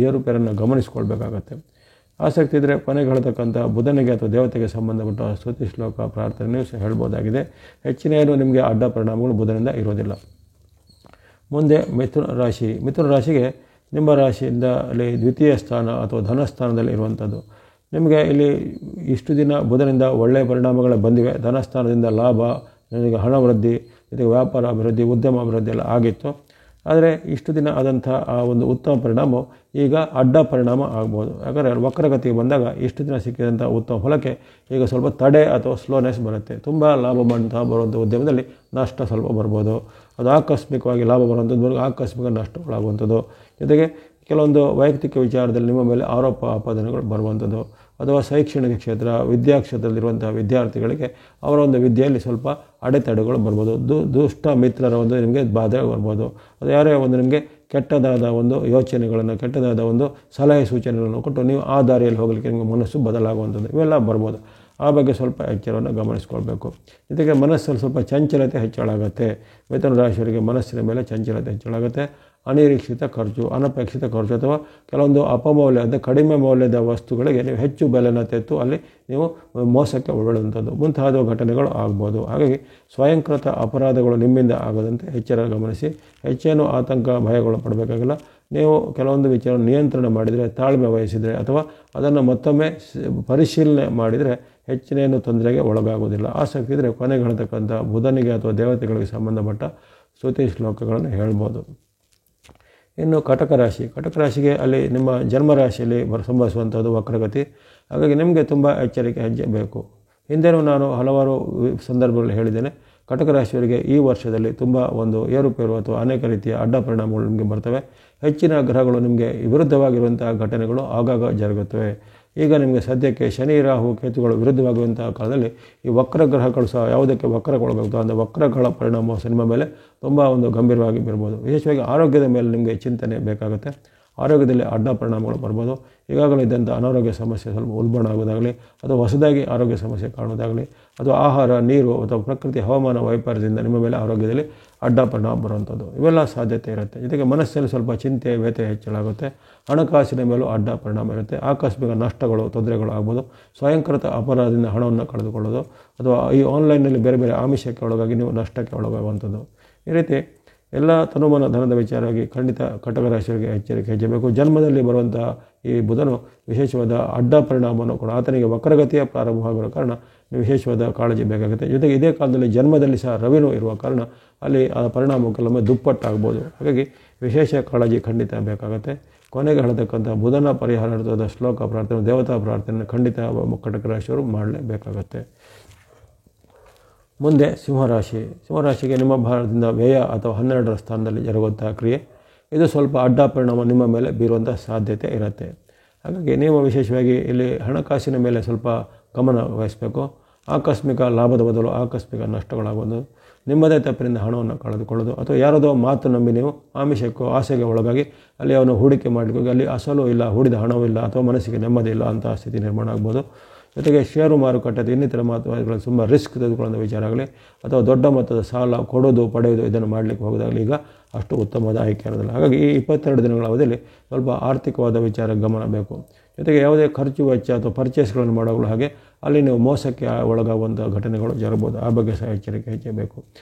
ಏರುಪೇರನ್ನು ಗಮನಿಸಿಕೊಳ್ಬೇಕಾಗತ್ತೆ. ಆಸಕ್ತಿ ಇದ್ದರೆ ಕೊನೆಗೆ ಹೇಳ್ತಕ್ಕಂಥ ಬುಧನಿಗೆ ಅಥವಾ ದೇವತೆಗೆ ಸಂಬಂಧಪಟ್ಟ ಸ್ತುತಿ ಶ್ಲೋಕ ಪ್ರಾರ್ಥನೆಯೂ ಸಹ ಹೇಳ್ಬೋದಾಗಿದೆ. ಹೆಚ್ಚಿನ ನಿಮಗೆ ಅಡ್ಡ ಪರಿಣಾಮಗಳು ಬುಧನಿಂದ ಇರೋದಿಲ್ಲ. ಮುಂದೆ ಮಿಥುನ ರಾಶಿ. ಮಿಥುನ ರಾಶಿಗೆ ನಿಮ್ಮ ರಾಶಿಯಿಂದ ಅಲ್ಲಿ ದ್ವಿತೀಯ ಸ್ಥಾನ ಅಥವಾ ಧನಸ್ಥಾನದಲ್ಲಿ ಇರುವಂಥದ್ದು. ನಿಮಗೆ ಇಲ್ಲಿ ಇಷ್ಟು ದಿನ ಬುಧನಿಂದ ಒಳ್ಳೆಯ ಪರಿಣಾಮಗಳೇ ಬಂದಿವೆ. ಧನಸ್ಥಾನದಿಂದ ಲಾಭ, ನಿಮಗೆ ಹಣ ವೃದ್ಧಿ, ಜೊತೆಗೆ ವ್ಯಾಪಾರ ಅಭಿವೃದ್ಧಿ, ಉದ್ಯಮ ಅಭಿವೃದ್ಧಿ ಎಲ್ಲ ಆಗಿತ್ತು. ಆದರೆ ಇಷ್ಟು ದಿನ ಆದಂಥ ಆ ಒಂದು ಉತ್ತಮ ಪರಿಣಾಮ ಈಗ ಅಡ್ಡ ಪರಿಣಾಮ ಆಗ್ಬೋದು. ಯಾಕಂದರೆ ವಕ್ರಗತಿಗೆ ಬಂದಾಗ ಇಷ್ಟು ದಿನ ಸಿಕ್ಕಿದಂಥ ಉತ್ತಮ ಫಲಕ್ಕೆ ಈಗ ಸ್ವಲ್ಪ ತಡೆ ಅಥವಾ ಸ್ಲೋನೆಸ್ ಬರುತ್ತೆ. ತುಂಬ ಲಾಭ ಮಾಡುವಂತಹ ಬರುವಂಥ ಉದ್ಯಮದಲ್ಲಿ ನಷ್ಟ ಸ್ವಲ್ಪ ಬರ್ಬೋದು. ಅದು ಆಕಸ್ಮಿಕವಾಗಿ ಲಾಭ ಬರುವಂಥದ್ದು, ಆಕಸ್ಮಿಕ ನಷ್ಟಗಳಾಗುವಂಥದ್ದು. ಜೊತೆಗೆ ಕೆಲವೊಂದು ವೈಯಕ್ತಿಕ ವಿಚಾರದಲ್ಲಿ ನಿಮ್ಮ ಮೇಲೆ ಆರೋಪ ಆಪಾದನೆಗಳು ಬರುವಂಥದ್ದು, ಅಥವಾ ಶೈಕ್ಷಣಿಕ ಕ್ಷೇತ್ರ, ವಿದ್ಯಾಕ್ಷೇತ್ರದಲ್ಲಿರುವಂಥ ವಿದ್ಯಾರ್ಥಿಗಳಿಗೆ ಅವರ ಒಂದು ವಿದ್ಯೆಯಲ್ಲಿ ಸ್ವಲ್ಪ ಅಡೆತಡೆಗಳು ಬರ್ಬೋದು. ದುಷ್ಟ ಮಿತ್ರರ ಒಂದು ನಿಮಗೆ ಬಾಧೆ ಬರ್ಬೋದು. ಅದು ಯಾರೇ ಒಂದು ನಿಮಗೆ ಕೆಟ್ಟದಾದ ಒಂದು ಯೋಚನೆಗಳನ್ನು, ಕೆಟ್ಟದಾದ ಒಂದು ಸಲಹೆ ಸೂಚನೆಗಳನ್ನು ಕೊಟ್ಟು ನೀವು ಆ ದಾರಿಯಲ್ಲಿ ಹೋಗಲಿಕ್ಕೆ ನಿಮಗೆ ಮನಸ್ಸು ಬದಲಾಗುವಂಥದ್ದು, ಇವೆಲ್ಲ ಬರ್ಬೋದು. ಆ ಬಗ್ಗೆ ಸ್ವಲ್ಪ ಎಚ್ಚರವನ್ನು ಗಮನಿಸ್ಕೊಳ್ಬೇಕು. ಜೊತೆಗೆ ಮನಸ್ಸಲ್ಲಿ ಸ್ವಲ್ಪ ಚಂಚಲತೆ ಹೆಚ್ಚಳಾಗುತ್ತೆ. ಮಿಥುನ ರಾಶಿಯವರಿಗೆ ಮನಸ್ಸಿನ ಮೇಲೆ ಚಂಚಲತೆ ಹೆಚ್ಚಳಾಗುತ್ತೆ. ಅನಿರೀಕ್ಷಿತ ಖರ್ಚು, ಅನಪೇಕ್ಷಿತ ಖರ್ಚು, ಅಥವಾ ಕೆಲವೊಂದು ಅಪಮೌಲ್ಯದ ಕಡಿಮೆ ಮೌಲ್ಯದ ವಸ್ತುಗಳಿಗೆ ನೀವು ಹೆಚ್ಚು ಬೆಲೆನ ತೆತ್ತು ಅಲ್ಲಿ ನೀವು ಮೋಸಕ್ಕೆ ಒಳಗಾಡುವಂಥದ್ದು ಮುಂತಾದ ಘಟನೆಗಳು ಆಗ್ಬೋದು. ಹಾಗಾಗಿ ಸ್ವಯಂಕೃತ ಅಪರಾಧಗಳು ನಿಮ್ಮಿಂದ ಆಗದಂತೆ ಎಚ್ಚರ ಗಮನಿಸಿ. ಹೆಚ್ಚೇನು ಆತಂಕ ಭಯಗಳು ಪಡಬೇಕಾಗಿಲ್ಲ. ನೀವು ಕೆಲವೊಂದು ವಿಚಾರ ನಿಯಂತ್ರಣ ಮಾಡಿದರೆ, ತಾಳ್ಮೆ ವಹಿಸಿದರೆ, ಅಥವಾ ಅದನ್ನು ಮತ್ತೊಮ್ಮೆ ಪರಿಶೀಲನೆ ಮಾಡಿದರೆ ಹೆಚ್ಚಿನೇನು ತೊಂದರೆಗೆ ಒಳಗಾಗೋದಿಲ್ಲ. ಆಸಕ್ತಿ ಇದ್ದರೆ ಕೊನೆಗೆ ಹೇಳ್ತಕ್ಕಂಥ ಬುಧನಿಗೆ ಅಥವಾ ದೇವತೆಗಳಿಗೆ ಸಂಬಂಧಪಟ್ಟ ಸ್ತುತಿ ಶ್ಲೋಕಗಳನ್ನು ಹೇಳ್ಬೋದು. ಇನ್ನು ಕಟಕ ರಾಶಿ. ಕಟಕ ರಾಶಿಗೆ ಅಲ್ಲಿ ನಿಮ್ಮ ಜನ್ಮರಾಶಿಯಲ್ಲಿ ಸಂಭವಿಸುವಂಥದ್ದು ವಕ್ರಗತಿ. ಹಾಗಾಗಿ ನಿಮಗೆ ತುಂಬ ಎಚ್ಚರಿಕೆ ಹೆಜ್ಜೆ ಬೇಕು. ಹಿಂದೆನೂ ನಾನು ಹಲವಾರು ಸಂದರ್ಭಗಳಲ್ಲಿ ಹೇಳಿದ್ದೇನೆ, ಕಟಕ ರಾಶಿಯವರಿಗೆ ಈ ವರ್ಷದಲ್ಲಿ ತುಂಬ ಒಂದು ಏರುಪೇರು ಅಥವಾ ಅನೇಕ ರೀತಿಯ ಅಡ್ಡ ಪರಿಣಾಮಗಳು ನಿಮಗೆ ಬರ್ತವೆ. ಹೆಚ್ಚಿನ ಗ್ರಹಗಳು ನಿಮಗೆ ವಿರುದ್ಧವಾಗಿರುವಂಥ ಘಟನೆಗಳು ಆಗಾಗ ಜರುಗುತ್ತವೆ. ಈಗ ನಿಮಗೆ ಸದ್ಯಕ್ಕೆ ಶನಿ, ರಾಹು, ಕೇತುಗಳು ವಿರುದ್ಧವಾಗುವಂಥ ಕಾಲದಲ್ಲಿ ಈ ವಕ್ರಗ್ರಹಗಳು ಸಹ ಯಾವುದಕ್ಕೆ ವಕ್ರಗೊಳಗಾಗುತ್ತೋ ಅಂದರೆ ವಕ್ರಗಳ ಪರಿಣಾಮ ನಿಮ್ಮ ಮೇಲೆ ತುಂಬ ಒಂದು ಗಂಭೀರವಾಗಿ ಬೀರ್ಬೋದು. ವಿಶೇಷವಾಗಿ ಆರೋಗ್ಯದ ಮೇಲೆ ನಿಮಗೆ ಚಿಂತನೆ ಬೇಕಾಗುತ್ತೆ. ಆರೋಗ್ಯದಲ್ಲಿ ಅಡ್ಡ ಪರಿಣಾಮಗಳು ಬರ್ಬೋದು. ಈಗಾಗಲೇ ಇದ್ದಂಥ ಅನಾರೋಗ್ಯ ಸಮಸ್ಯೆ ಸ್ವಲ್ಪ ಉಲ್ಬಣ ಆಗೋದಾಗಲಿ, ಅಥವಾ ಹೊಸದಾಗಿ ಆರೋಗ್ಯ ಸಮಸ್ಯೆ ಕಾಣೋದಾಗಲಿ, ಅಥವಾ ಆಹಾರ, ನೀರು ಅಥವಾ ಪ್ರಕೃತಿ ಹವಾಮಾನ ವೈಪರೀತ್ಯದಿಂದ ನಿಮ್ಮ ಮೇಲೆ ಆರೋಗ್ಯದಲ್ಲಿ ಅಡ್ಡ ಪರಿಣಾಮ ಬರುವಂಥದ್ದು, ಇವೆಲ್ಲ ಸಾಧ್ಯತೆ ಇರುತ್ತೆ. ಜೊತೆಗೆ ಮನಸ್ಸಲ್ಲಿ ಸ್ವಲ್ಪ ಚಿಂತೆ, ವ್ಯಥೆ ಹೆಚ್ಚಳಾಗುತ್ತೆ. ಹಣಕಾಸಿನ ಮೇಲೂ ಅಡ್ಡ ಪರಿಣಾಮ ಇರುತ್ತೆ. ಆಕಸ್ಮಿಕ ನಷ್ಟಗಳು, ತೊಂದರೆಗಳು ಆಗ್ಬೋದು. ಸ್ವಯಂಕೃತ ಅಪರಾಧದಿಂದ ಹಣವನ್ನು ಕಳೆದುಕೊಳ್ಳೋದು, ಅಥವಾ ಈ ಆನ್ಲೈನ್ನಲ್ಲಿ ಬೇರೆ ಬೇರೆ ಆಮಿಷಕ್ಕೆ ಒಳಗಾಗಿ ನೀವು ನಷ್ಟಕ್ಕೆ ಒಳಗಾಗುವಂಥದ್ದು. ಈ ರೀತಿ ಎಲ್ಲ ತನುಮನ ಧನದ ವಿಚಾರವಾಗಿ ಖಂಡಿತ ಕಟಕ ರಾಶಿಯವರಿಗೆ ಎಚ್ಚರಿಕೆ ಹೆಚ್ಚಬೇಕು. ಜನ್ಮದಲ್ಲಿ ಬರುವಂಥ ಈ ಬುಧನು ವಿಶೇಷವಾದ ಅಡ್ಡ ಪರಿಣಾಮವನ್ನು ಕೂಡ ಆತನಿಗೆ ವಕ್ರಗತಿಯ ಪ್ರಾರಂಭವಾಗಿರೋ ಕಾರಣ ನೀವು ವಿಶೇಷವಾದ ಕಾಳಜಿ ಬೇಕಾಗುತ್ತೆ. ಜೊತೆಗೆ ಇದೇ ಕಾಲದಲ್ಲಿ ಜನ್ಮದಲ್ಲಿ ಸಹ ರವಿನೂ ಇರುವ ಕಾರಣ ಅಲ್ಲಿ ಆ ಪರಿಣಾಮ ಕೆಲವೊಮ್ಮೆ ದುಪ್ಪಟ್ಟಾಗ್ಬೋದು. ಹಾಗಾಗಿ ವಿಶೇಷ ಕಾಳಜಿ ಖಂಡಿತ ಬೇಕಾಗುತ್ತೆ. ಕೊನೆಗೆ ಹೇಳತಕ್ಕಂಥ ಬುಧನ ಪರಿಹಾರಾರ್ಥದ ಶ್ಲೋಕ ಪ್ರಾರ್ಥನೆ, ದೇವತಾ ಪ್ರಾರ್ಥನೆ ಖಂಡಿತ ಕಟಕ ರಾಶಿಯವರು ಮಾಡಲೇಬೇಕಾಗತ್ತೆ. ಮುಂದೆ ಸಿಂಹರಾಶಿ. ಸಿಂಹರಾಶಿಗೆ ನಿಮ್ಮ ಭಾರತದಿಂದ ವ್ಯಯ ಅಥವಾ 12ರ ಸ್ಥಾನದಲ್ಲಿ ಜರುಗುವಂಥ ಕ್ರಿಯೆ, ಇದು ಸ್ವಲ್ಪ ಅಡ್ಡ ಪರಿಣಾಮ ನಿಮ್ಮ ಮೇಲೆ ಬೀರುವಂಥ ಸಾಧ್ಯತೆ ಇರುತ್ತೆ. ಹಾಗಾಗಿ ನೀವು ವಿಶೇಷವಾಗಿ ಇಲ್ಲಿ ಹಣಕಾಸಿನ ಮೇಲೆ ಸ್ವಲ್ಪ ಗಮನ ವಹಿಸಬೇಕು. ಆಕಸ್ಮಿಕ ಲಾಭದ ಬದಲು ಆಕಸ್ಮಿಕ ನಷ್ಟಗಳಾಗುವುದು, ನಿಮ್ಮದೇ ತಪ್ಪಿನಿಂದ ಹಣವನ್ನು ಕಳೆದುಕೊಳ್ಳೋದು, ಅಥವಾ ಯಾರದೋ ಮಾತು ನಂಬಿ ನೀವು ಆಮಿಷಕ್ಕೋ ಆಸೆಗೆ ಒಳಗಾಗಿ ಅಲ್ಲಿ ಅವನು ಹೂಡಿಕೆ ಮಾಡಲಿಕ್ಕೆ ಅಲ್ಲಿ ಅಸಲು ಇಲ್ಲ, ಹೂಡಿದ ಹಣವೂ ಇಲ್ಲ, ಅಥವಾ ಮನಸ್ಸಿಗೆ ನೆಮ್ಮದಿ ಇಲ್ಲ ಅಂತಹ ಸ್ಥಿತಿ ನಿರ್ಮಾಣ ಆಗ್ಬೋದು. ಜೊತೆಗೆ ಷೇರು ಮಾರುಕಟ್ಟೆ ಇನ್ನಿತರ ಮಾತುಗಳಲ್ಲಿ ತುಂಬ ರಿಸ್ಕ್ ತೆಗೆದುಕೊಳ್ಳೋ ವಿಚಾರ ಆಗಲಿ, ಅಥವಾ ದೊಡ್ಡ ಮೊತ್ತದ ಸಾಲ ಕೊಡೋದು ಪಡೆಯೋದು ಇದನ್ನು ಮಾಡಲಿಕ್ಕೆ ಹೋಗೋದಾಗಲಿ ಈಗ ಅಷ್ಟು ಉತ್ತಮವಾದ ಆಯ್ಕೆ ಇರೋದಿಲ್ಲ. ಹಾಗಾಗಿ ಈ 22 ದಿನಗಳ ಅವಧಿಯಲ್ಲಿ ಸ್ವಲ್ಪ ಆರ್ಥಿಕವಾದ ವಿಚಾರಕ್ಕೆ ಗಮನ ಬೇಕು. ಜೊತೆಗೆ ಯಾವುದೇ ಖರ್ಚು ವೆಚ್ಚ ಅಥವಾ ಪರ್ಚೇಸ್ಗಳನ್ನು ಮಾಡೋಗಳು ಹಾಗೆ ಅಲ್ಲಿ ನೀವು ಮೋಸಕ್ಕೆ ಒಳಗಾಗುವಂಥ ಘಟನೆಗಳು ಜರಬಹುದು. ಆ ಬಗ್ಗೆ ಸಹ ಎಚ್ಚರಿಕೆ ಹೆಚ್ಚಬೇಕು.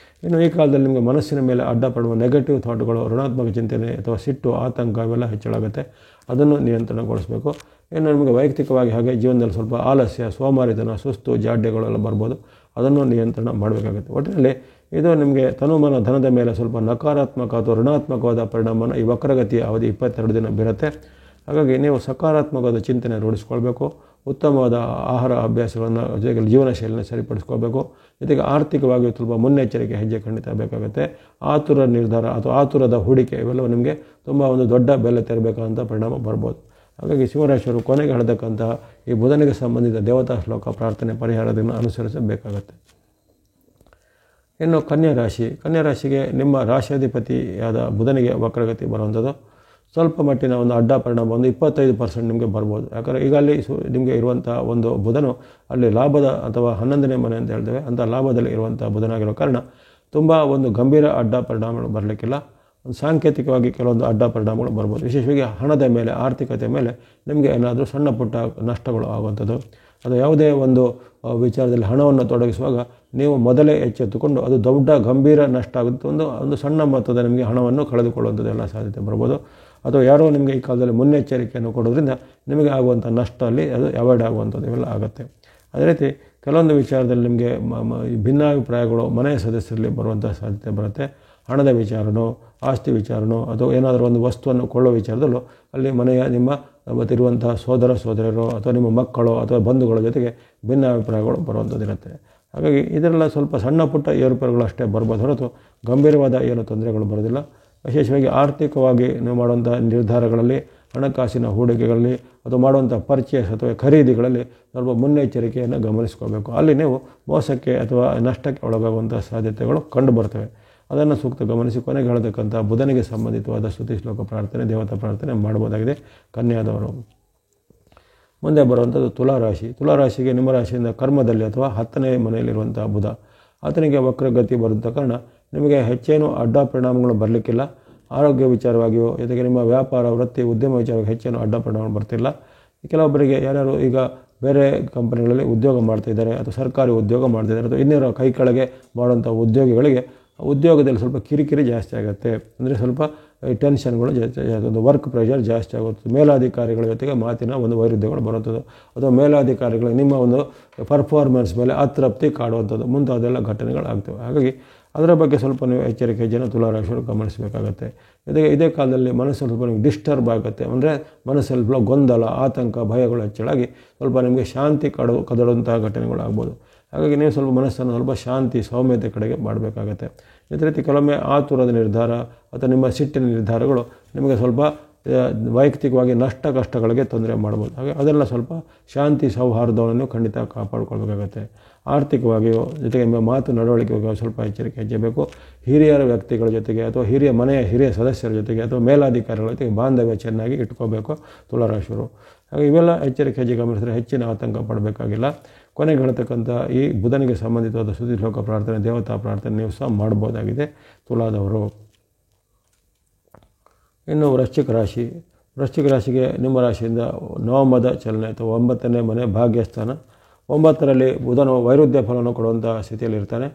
ಇನ್ನು ಈ ಕಾಲದಲ್ಲಿ ನಿಮಗೆ ಮನಸ್ಸಿನ ಮೇಲೆ ಅಡ್ಡ ಪಡುವ ನೆಗೆಟಿವ್ ಥಾಟ್ಗಳು, ಋಣಾತ್ಮಕ ಚಿಂತನೆ ಅಥವಾ ಸಿಟ್ಟು, ಆತಂಕ ಇವೆಲ್ಲ ಹೆಚ್ಚಳಾಗುತ್ತೆ. ಅದನ್ನು ನಿಯಂತ್ರಣಗೊಳಿಸಬೇಕು. ಇನ್ನು ನಿಮಗೆ ವೈಯಕ್ತಿಕವಾಗಿ ಹಾಗೆ ಜೀವನದಲ್ಲಿ ಸ್ವಲ್ಪ ಆಲಸ್ಯ, ಸೋಮಾರಿತನ, ಸುಸ್ತು, ಜಾಡ್ಯಗಳೆಲ್ಲ ಬರ್ಬೋದು. ಅದನ್ನು ನಿಯಂತ್ರಣ ಮಾಡಬೇಕಾಗುತ್ತೆ. ಒಟ್ಟಿನಲ್ಲಿ ಇದು ನಿಮಗೆ ತನುಮನ ಧನದ ಮೇಲೆ ಸ್ವಲ್ಪ ನಕಾರಾತ್ಮಕ ಅಥವಾ ಋಣಾತ್ಮಕವಾದ ಪರಿಣಾಮವನ್ನು ಈ ವಕ್ರಗತಿಯ ಅವಧಿ 22 ದಿನ ಬೀರುತ್ತೆ. ಹಾಗಾಗಿ ನೀವು ಸಕಾರಾತ್ಮಕವಾದ ಚಿಂತನೆ ರೂಢಿಸ್ಕೊಳ್ಬೇಕು, ಉತ್ತಮವಾದ ಆಹಾರ ಅಭ್ಯಾಸಗಳನ್ನು ಜೊತೆಗೆ ಜೀವನ ಶೈಲಿಯನ್ನು ಸರಿಪಡಿಸ್ಕೋಬೇಕು. ಜೊತೆಗೆ ಆರ್ಥಿಕವಾಗಿ ಸ್ವಲ್ಪ ಮುನ್ನೆಚ್ಚರಿಕೆ ಹೆಜ್ಜೆ ಖಂಡಿತ ಬೇಕಾಗುತ್ತೆ. ಆತುರ ನಿರ್ಧಾರ ಅಥವಾ ಆತುರದ ಹೂಡಿಕೆ ಇವೆಲ್ಲವೂ ನಿಮಗೆ ತುಂಬ ಒಂದು ದೊಡ್ಡ ಬೆಲೆ ತೆರಬೇಕಂತ ಪರಿಣಾಮ ಬರ್ಬೋದು. ಹಾಗಾಗಿ ಸಿಂಹರಾಶಿಯವರು ಕೊನೆಗೆ ಹೇಳ್ತಕ್ಕಂತಹ ಈ ಬುಧನಿಗೆ ಸಂಬಂಧಿತ ದೇವತಾ ಶ್ಲೋಕ ಪ್ರಾರ್ಥನೆ ಪರಿಹಾರದಿಂದ ಅನುಸರಿಸಬೇಕಾಗತ್ತೆ. ಇನ್ನು ಕನ್ಯಾ ರಾಶಿಗೆ ನಿಮ್ಮ ರಾಶಿಯಾಧಿಪತಿಯಾದ ಬುಧನಿಗೆ ವಕ್ರಗತಿ ಬರುವಂಥದ್ದು ಸ್ವಲ್ಪ ಮಟ್ಟಿನ ಒಂದು ಅಡ್ಡ ಪರಿಣಾಮ ಒಂದು 25% ನಿಮಗೆ ಬರ್ಬೋದು. ಯಾಕಂದರೆ ಈಗ ಅಲ್ಲಿ ನಿಮಗೆ ಇರುವಂಥ ಒಂದು ಬುಧನು ಅಲ್ಲಿ ಲಾಭದ ಅಥವಾ 11ನೇ ಮನೆ ಅಂತ ಹೇಳ್ತೇವೆ, ಅಂಥ ಲಾಭದಲ್ಲಿ ಇರುವಂಥ ಬುಧನಾಗಿರೋ ಕಾರಣ ತುಂಬ ಒಂದು ಗಂಭೀರ ಅಡ್ಡ ಪರಿಣಾಮಗಳು ಬರಲಿಕ್ಕಿಲ್ಲ. ಒಂದು ಸಾಂಕೇತಿಕವಾಗಿ ಕೆಲವೊಂದು ಅಡ್ಡ ಪರಿಣಾಮಗಳು ಬರ್ಬೋದು. ವಿಶೇಷವಾಗಿ ಹಣದ ಮೇಲೆ, ಆರ್ಥಿಕತೆ ಮೇಲೆ ನಿಮಗೆ ಏನಾದರೂ ಸಣ್ಣ ಪುಟ್ಟ ನಷ್ಟಗಳು ಆಗುವಂಥದ್ದು. ಅದು ಯಾವುದೇ ಒಂದು ವಿಚಾರದಲ್ಲಿ ಹಣವನ್ನು ತೊಡಗಿಸುವಾಗ ನೀವು ಮೊದಲೇ ಎಚ್ಚೆತ್ತುಕೊಂಡು ಅದು ದೊಡ್ಡ ಗಂಭೀರ ನಷ್ಟ ಆಗುತ್ತೆ, ಒಂದು ಸಣ್ಣ ಮೊತ್ತದ ನಿಮಗೆ ಹಣವನ್ನು ಕಳೆದುಕೊಳ್ಳುವಂಥದ್ದು ಎಲ್ಲ ಸಾಧ್ಯತೆ ಬರ್ಬೋದು. ಅಥವಾ ಯಾರೋ ನಿಮಗೆ ಈ ಕಾಲದಲ್ಲಿ ಮುನ್ನೆಚ್ಚರಿಕೆಯನ್ನು ಕೊಡೋದ್ರಿಂದ ನಿಮಗೆ ಆಗುವಂಥ ನಷ್ಟ ಅಲ್ಲಿ ಅದು ಅವಾಯ್ಡ್ ಆಗುವಂಥದ್ದು ಇವೆಲ್ಲ ಆಗುತ್ತೆ. ಅದೇ ರೀತಿ ಕೆಲವೊಂದು ವಿಚಾರದಲ್ಲಿ ನಿಮಗೆ ಭಿನ್ನಾಭಿಪ್ರಾಯಗಳು ಮನೆಯ ಸದಸ್ಯರಲ್ಲಿ ಬರುವಂಥ ಸಾಧ್ಯತೆ ಬರುತ್ತೆ. ಹಣದ ವಿಚಾರನೋ, ಆಸ್ತಿ ವಿಚಾರನೋ, ಅಥವಾ ಏನಾದರೂ ಒಂದು ವಸ್ತುವನ್ನು ಕೊಳ್ಳೋ ವಿಚಾರದಲ್ಲೂ ಅಲ್ಲಿ ಮನೆಯ ನಿಮ್ಮ ಮತ್ತಿರುವಂಥ ಸೋದರರೋ ಅಥವಾ ನಿಮ್ಮ ಮಕ್ಕಳು ಅಥವಾ ಬಂಧುಗಳ ಜೊತೆಗೆ ಭಿನ್ನಾಭಿಪ್ರಾಯಗಳು ಬರುವಂಥದ್ದಿರುತ್ತೆ. ಹಾಗಾಗಿ ಇದರೆಲ್ಲ ಸ್ವಲ್ಪ ಸಣ್ಣ ಪುಟ್ಟ ಏರುಪೇರುಗಳು ಅಷ್ಟೇ ಬರ್ಬೋದು ಹೊರತು ಗಂಭೀರವಾದ ಏನು ತೊಂದರೆಗಳು ಬರೋದಿಲ್ಲ. ವಿಶೇಷವಾಗಿ ಆರ್ಥಿಕವಾಗಿ ನೀವು ಮಾಡುವಂಥ ನಿರ್ಧಾರಗಳಲ್ಲಿ, ಹಣಕಾಸಿನ ಹೂಡಿಕೆಗಳಲ್ಲಿ ಅಥವಾ ಮಾಡುವಂಥ ಪರ್ಚೇಸ್ ಅಥವಾ ಖರೀದಿಗಳಲ್ಲಿ ಸ್ವಲ್ಪ ಮುನ್ನೆಚ್ಚರಿಕೆಯನ್ನು ಗಮನಿಸ್ಕೋಬೇಕು. ಅಲ್ಲಿ ನೀವು ಮೋಸಕ್ಕೆ ಅಥವಾ ನಷ್ಟಕ್ಕೆ ಒಳಗಾಗುವಂಥ ಸಾಧ್ಯತೆಗಳು ಕಂಡು ಬರ್ತವೆ. ಅದನ್ನು ಸೂಕ್ತ ಗಮನಿಸಿ ಕೊನೆಗೆ ಹೇಳತಕ್ಕಂಥ ಬುಧನಿಗೆ ಸಂಬಂಧಿತವಾದ ಸ್ತುತಿ ಶ್ಲೋಕ ಪ್ರಾರ್ಥನೆ, ದೇವತಾ ಪ್ರಾರ್ಥನೆ ಮಾಡ್ಬೋದಾಗಿದೆ ಕನ್ಯಾದವರು. ಮುಂದೆ ಬರುವಂಥದ್ದು ತುಲಾರಾಶಿಗೆ ನಿಮ್ಮ ರಾಶಿಯಿಂದ ಕರ್ಮದಲ್ಲಿ ಅಥವಾ 10ನೇ ಮನೆಯಲ್ಲಿರುವಂಥ ಬುಧ ಆತನಿಗೆ ವಕ್ರಗತಿ ಬರುವಂಥ ಕಾರಣ ನಿಮಗೆ ಹೆಚ್ಚೇನು ಅಡ್ಡ ಪರಿಣಾಮಗಳು ಬರಲಿಕ್ಕಿಲ್ಲ. ಆರೋಗ್ಯ ವಿಚಾರವಾಗಿಯೋ ಜೊತೆಗೆ ನಿಮ್ಮ ವ್ಯಾಪಾರ, ವೃತ್ತಿ, ಉದ್ಯಮ ವಿಚಾರವಾಗಿ ಹೆಚ್ಚೇನು ಅಡ್ಡ ಪರಿಣಾಮ ಬರ್ತಿಲ್ಲ. ಕೆಲವೊಬ್ಬರಿಗೆ ಯಾರ್ಯಾರು ಈಗ ಬೇರೆ ಕಂಪನಿಗಳಲ್ಲಿ ಉದ್ಯೋಗ ಮಾಡ್ತಾಯಿದ್ದಾರೆ ಅಥವಾ ಸರ್ಕಾರಿ ಉದ್ಯೋಗ ಮಾಡ್ತಾಯಿದ್ದಾರೆ ಅಥವಾ ಇನ್ನಿರೋ ಕೈ ಕೆಳಗೆ ಮಾಡುವಂಥ ಉದ್ಯೋಗಿಗಳಿಗೆ ಉದ್ಯೋಗದಲ್ಲಿ ಸ್ವಲ್ಪ ಕಿರಿಕಿರಿ ಜಾಸ್ತಿ ಆಗುತ್ತೆ. ಅಂದರೆ ಸ್ವಲ್ಪ ಟೆನ್ಷನ್ಗಳು ಜಾಸ್ತಿ, ಒಂದು ವರ್ಕ್ ಪ್ರೆಷರ್ ಜಾಸ್ತಿ ಆಗುತ್ತೆ. ಮೇಲಾಧಿಕಾರಿಗಳ ಜೊತೆಗೆ ಮಾತಿನ ಒಂದು ವೈರುಧ್ಯಗಳು ಬರುವಂಥದ್ದು ಅಥವಾ ಮೇಲಾಧಿಕಾರಿಗಳು ನಿಮ್ಮ ಒಂದು ಪರ್ಫಾರ್ಮೆನ್ಸ್ ಮೇಲೆ ಅತೃಪ್ತಿ ಕಾಡುವಂಥದ್ದು ಮುಂತಾದೆಲ್ಲ ಘಟನೆಗಳಾಗ್ತವೆ. ಹಾಗಾಗಿ ಅದರ ಬಗ್ಗೆ ಸ್ವಲ್ಪ ನೀವು ಎಚ್ಚರಿಕೆ ಜನ ತುಲಾರಾಶಿಗಳು ಗಮನಿಸಬೇಕಾಗತ್ತೆ. ಜೊತೆಗೆ ಇದೇ ಕಾಲದಲ್ಲಿ ಮನಸ್ಸು ಸ್ವಲ್ಪ ನಿಮಗೆ ಡಿಸ್ಟರ್ಬ್ ಆಗುತ್ತೆ. ಅಂದರೆ ಮನಸ್ಸಲ್ಲಿ ಸ್ವಲ್ಪ ಗೊಂದಲ, ಆತಂಕ, ಭಯಗಳು ಹೆಚ್ಚಳಾಗಿ ಸ್ವಲ್ಪ ನಿಮಗೆ ಶಾಂತಿ ಕದಡುವಂತಹ ಘಟನೆಗಳು ಆಗ್ಬೋದು. ಹಾಗಾಗಿ ನೀವು ಸ್ವಲ್ಪ ಮನಸ್ಸನ್ನು ಸ್ವಲ್ಪ ಶಾಂತಿ, ಸೌಮ್ಯತೆ ಕಡೆಗೆ ಮಾಡಬೇಕಾಗತ್ತೆ. ಇದೇ ರೀತಿ ಕೆಲವೊಮ್ಮೆ ಆತುರದ ನಿರ್ಧಾರ ಅಥವಾ ನಿಮ್ಮ ಸಿಟ್ಟಿನ ನಿರ್ಧಾರಗಳು ನಿಮಗೆ ಸ್ವಲ್ಪ ವೈಯಕ್ತಿಕವಾಗಿ ಕಷ್ಟಗಳಿಗೆ ತೊಂದರೆ ಮಾಡ್ಬೋದು. ಹಾಗೆ ಅದೆಲ್ಲ ಸ್ವಲ್ಪ ಶಾಂತಿ, ಸೌಹಾರ್ದವನ್ನು ಖಂಡಿತ ಕಾಪಾಡ್ಕೊಳ್ಬೇಕಾಗತ್ತೆ. ಆರ್ಥಿಕವಾಗಿಯೋ ಜೊತೆಗೆ ನಿಮ್ಮ ಮಾತು ನಡವಳಿಕೆಗೆ ಸ್ವಲ್ಪ ಎಚ್ಚರಿಕೆ ಹೆಚ್ಚಬೇಕು. ಹಿರಿಯರ ವ್ಯಕ್ತಿಗಳ ಜೊತೆಗೆ ಅಥವಾ ಮನೆಯ ಹಿರಿಯ ಸದಸ್ಯರ ಜೊತೆಗೆ ಅಥವಾ ಮೇಲಾಧಿಕಾರಿಗಳ ಜೊತೆಗೆ ಬಾಂಧವ್ಯ ಚೆನ್ನಾಗಿ ಇಟ್ಕೋಬೇಕು ತುಲಾರಾಶಿಯವರು. ಹಾಗೆ ಇವೆಲ್ಲ ಎಚ್ಚರಿಕೆ ಹೆಜ್ಜೆ ಗಮನಿಸಿದರೆ ಹೆಚ್ಚಿನ ಆತಂಕ ಪಡಬೇಕಾಗಿಲ್ಲ. ಕೊನೆಗೆ ಹೇಳ್ತಕ್ಕಂಥ ಈ ಬುಧನಿಗೆ ಸಂಬಂಧಿತವಾದ ಸ್ತುತಿ ಶ್ಲೋಕ ಪ್ರಾರ್ಥನೆ, ದೇವತಾ ಪ್ರಾರ್ಥನೆ ನೀವು ಸಹ ಮಾಡ್ಬೋದಾಗಿದೆ ತುಲಾದವರು. ಇನ್ನು ವೃಶ್ಚಿಕ ರಾಶಿಗೆ ನಿಮ್ಮ ರಾಶಿಯಿಂದ ನವಮದ ಚಲನೆ ಅಥವಾ 9ನೇ ಮನೆ ಭಾಗ್ಯಸ್ಥಾನ. 9ರಲ್ಲಿ ಬುಧನು ವೈರುಧ್ಯ ಫಲವನ್ನು ಕೊಡುವಂಥ ಸ್ಥಿತಿಯಲ್ಲಿರ್ತಾನೆ.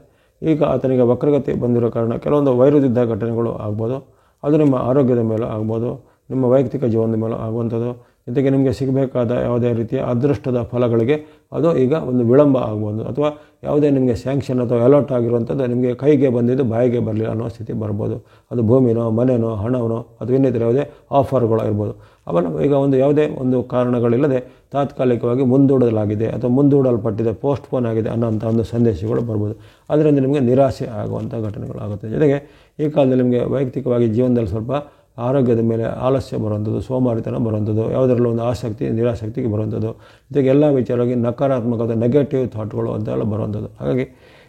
ಈಗ ಆತನಿಗೆ ವಕ್ರಗತಿ ಬಂದಿರೋ ಕಾರಣ ಕೆಲವೊಂದು ವೈರುಧ್ಯ ಘಟನೆಗಳು ಆಗ್ಬೋದು. ಅದು ನಿಮ್ಮ ಆರೋಗ್ಯದ ಮೇಲೂ ಆಗ್ಬೋದು, ನಿಮ್ಮ ವೈಯಕ್ತಿಕ ಜೀವನದ ಮೇಲೂ ಆಗುವಂಥದ್ದು. ಜೊತೆಗೆ ನಿಮಗೆ ಸಿಗಬೇಕಾದ ಯಾವುದೇ ರೀತಿಯ ಅದೃಷ್ಟದ ಫಲಗಳಿಗೆ ಅದು ಈಗ ಒಂದು ವಿಳಂಬ ಆಗ್ಬೋದು. ಅಥವಾ ಯಾವುದೇ ನಿಮಗೆ ಸ್ಯಾಂಕ್ಷನ್ ಅಥವಾ ಅಲರ್ಟ್ ಆಗಿರುವಂಥದ್ದು ನಿಮಗೆ ಕೈಗೆ ಬಂದಿದ್ದು ಬಾಯಿಗೆ ಬರಲಿಲ್ಲ ಅನ್ನೋ ಸ್ಥಿತಿ ಬರ್ಬೋದು. ಅದು ಭೂಮಿನೋ, ಮನೆನೋ, ಹಣವೋ ಅಥವಾ ಇನ್ನಿತರ ಯಾವುದೇ ಆಫರ್ಗಳು ಇರ್ಬೋದು. ಅವೆಲ್ಲ ಈಗ ಯಾವುದೇ ಒಂದು ಕಾರಣಗಳಿಲ್ಲದೆ ತಾತ್ಕಾಲಿಕವಾಗಿ ಮುಂದೂಡಲಾಗಿದೆ ಅಥವಾ ಮುಂದೂಡಲ್ಪಟ್ಟಿದೆ, ಪೋಸ್ಟ್ಪೋನ್ ಆಗಿದೆ ಅನ್ನೋಂಥ ಒಂದು ಸಂದೇಶಗಳು ಬರ್ಬೋದು. ಅದರಿಂದ ನಿಮಗೆ ನಿರಾಸೆ ಆಗುವಂಥ ಘಟನೆಗಳಾಗುತ್ತೆ. ಜೊತೆಗೆ ಈ ಕಾಲದಲ್ಲಿ ನಿಮಗೆ ವೈಯಕ್ತಿಕವಾಗಿ ಜೀವನದಲ್ಲಿ ಸ್ವಲ್ಪ ಆರೋಗ್ಯದ ಮೇಲೆ ಆಲಸ್ಯ ಬರುವಂಥದ್ದು, ಸೋಮಾರಿತನ ಬರುವಂಥದ್ದು, ಯಾವುದರಲ್ಲೂ ಒಂದು ಆಸಕ್ತಿ ನಿರಾಸಕ್ತಿಗೆ ಬರುವಂಥದ್ದು, ಜೊತೆಗೆ ಎಲ್ಲ ವಿಚಾರವಾಗಿ ನಕಾರಾತ್ಮಕವಾದ ನೆಗೆಟಿವ್ ಥಾಟ್ಗಳು ಅಂತೆಲ್ಲ ಬರುವಂಥದ್ದು. ಹಾಗಾಗಿ